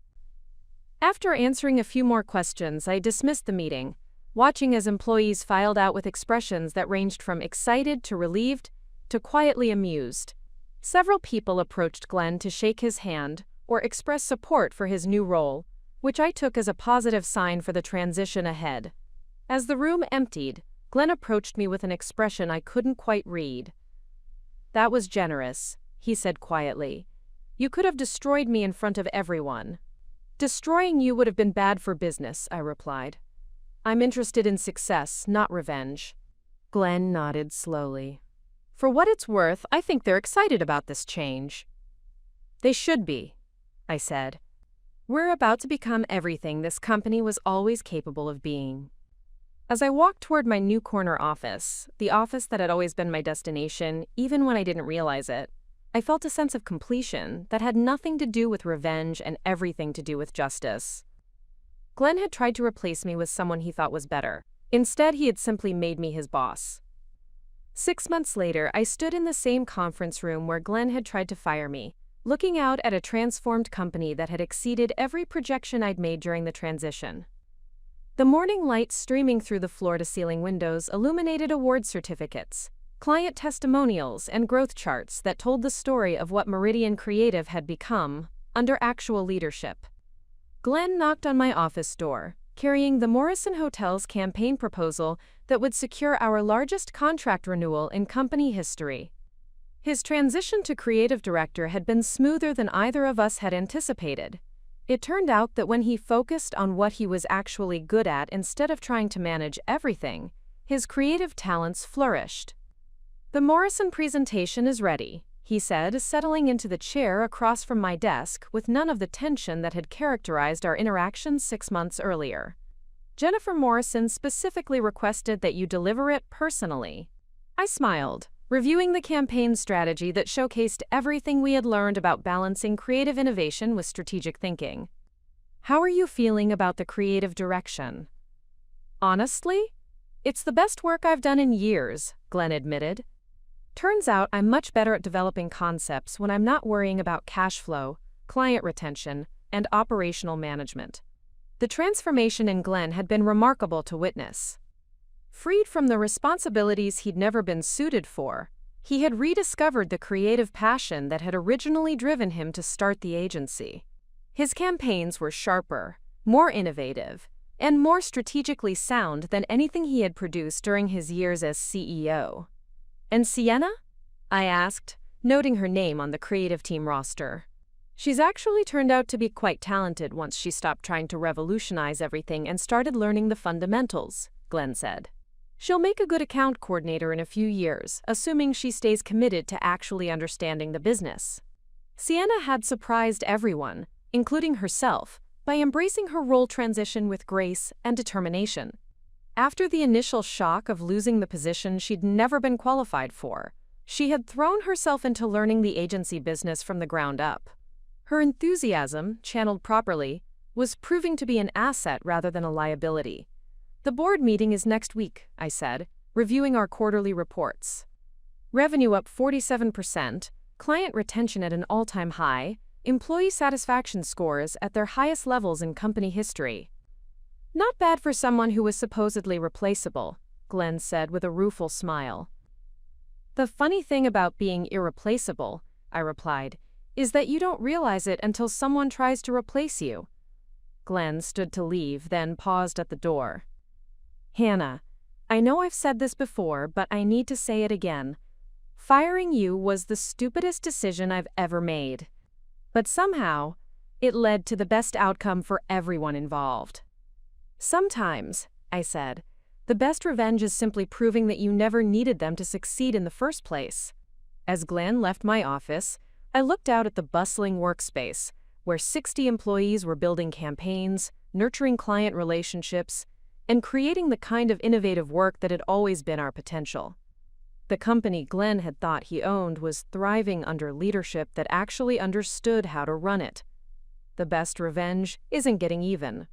After answering a few more questions, I dismissed the meeting, watching as employees filed out with expressions that ranged from excited to relieved to quietly amused. Several people approached Glenn to shake his hand or express support for his new role, which I took as a positive sign for the transition ahead. As the room emptied, Glenn approached me with an expression I couldn't quite read. "That was generous," he said quietly. "You could have destroyed me in front of everyone." "Destroying you would have been bad for business," I replied. "I'm interested in success, not revenge." Glenn nodded slowly. "For what it's worth, I think they're excited about this change." "They should be," I said. "We're about to become everything this company was always capable of being." As I walked toward my new corner office, the office that had always been my destination, even when I didn't realize it, I felt a sense of completion that had nothing to do with revenge and everything to do with justice. Glenn had tried to replace me with someone he thought was better. Instead, he had simply made me his boss. 6 months later, I stood in the same conference room where Glenn had tried to fire me, looking out at a transformed company that had exceeded every projection I'd made during the transition. The morning light streaming through the floor-to-ceiling windows illuminated award certificates, client testimonials, and growth charts that told the story of what Meridian Creative had become under actual leadership. Glenn knocked on my office door, carrying the Morrison Hotel's campaign proposal that would secure our largest contract renewal in company history. His transition to creative director had been smoother than either of us had anticipated. It turned out that when he focused on what he was actually good at instead of trying to manage everything, his creative talents flourished. "The Morrison presentation is ready," he said, settling into the chair across from my desk with none of the tension that had characterized our interactions 6 months earlier. "Jennifer Morrison specifically requested that you deliver it personally." I smiled, reviewing the campaign strategy that showcased everything we had learned about balancing creative innovation with strategic thinking. "How are you feeling about the creative direction?" "Honestly, it's the best work I've done in years," Glenn admitted. "Turns out I'm much better at developing concepts when I'm not worrying about cash flow, client retention, and operational management." The transformation in Glenn had been remarkable to witness. Freed from the responsibilities he'd never been suited for, he had rediscovered the creative passion that had originally driven him to start the agency. His campaigns were sharper, more innovative, and more strategically sound than anything he had produced during his years as CEO. "And Sienna?" I asked, noting her name on the creative team roster. "She's actually turned out to be quite talented once she stopped trying to revolutionize everything and started learning the fundamentals," Glenn said. "She'll make a good account coordinator in a few years, assuming she stays committed to actually understanding the business." Sienna had surprised everyone, including herself, by embracing her role transition with grace and determination. After the initial shock of losing the position she'd never been qualified for, she had thrown herself into learning the agency business from the ground up. Her enthusiasm, channeled properly, was proving to be an asset rather than a liability. "The board meeting is next week," I said, reviewing our quarterly reports. "Revenue up 47%, client retention at an all-time high, employee satisfaction scores at their highest levels in company history." "Not bad for someone who was supposedly replaceable," Glenn said with a rueful smile. "The funny thing about being irreplaceable," I replied, "is that you don't realize it until someone tries to replace you." Glenn stood to leave, then paused at the door. "Hannah, I know I've said this before, but I need to say it again. Firing you was the stupidest decision I've ever made. But somehow, it led to the best outcome for everyone involved. Sometimes, I said, the best revenge is simply proving that you never needed them to succeed in the first place. As Glenn left my office, I looked out at the bustling workspace, where 60 employees were building campaigns, nurturing client relationships, and creating the kind of innovative work that had always been our potential. The company Glenn had thought he owned was thriving under leadership that actually understood how to run it. The best revenge isn't getting even.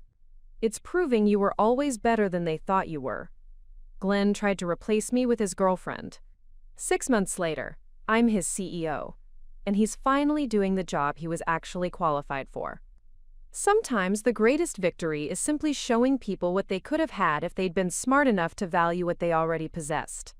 It's proving you were always better than they thought you were. Glenn tried to replace me with his girlfriend. 6 months later, I'm his CEO, and he's finally doing the job he was actually qualified for. Sometimes the greatest victory is simply showing people what they could have had if they'd been smart enough to value what they already possessed.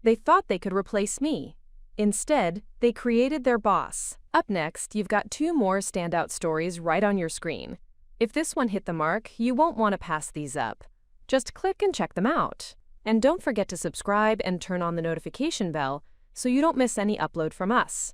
They thought they could replace me. Instead, they created their boss. Up next, you've got 2 more standout stories right on your screen. If this one hit the mark, you won't want to pass these up. Just click and check them out. And don't forget to subscribe and turn on the notification bell so you don't miss any upload from us.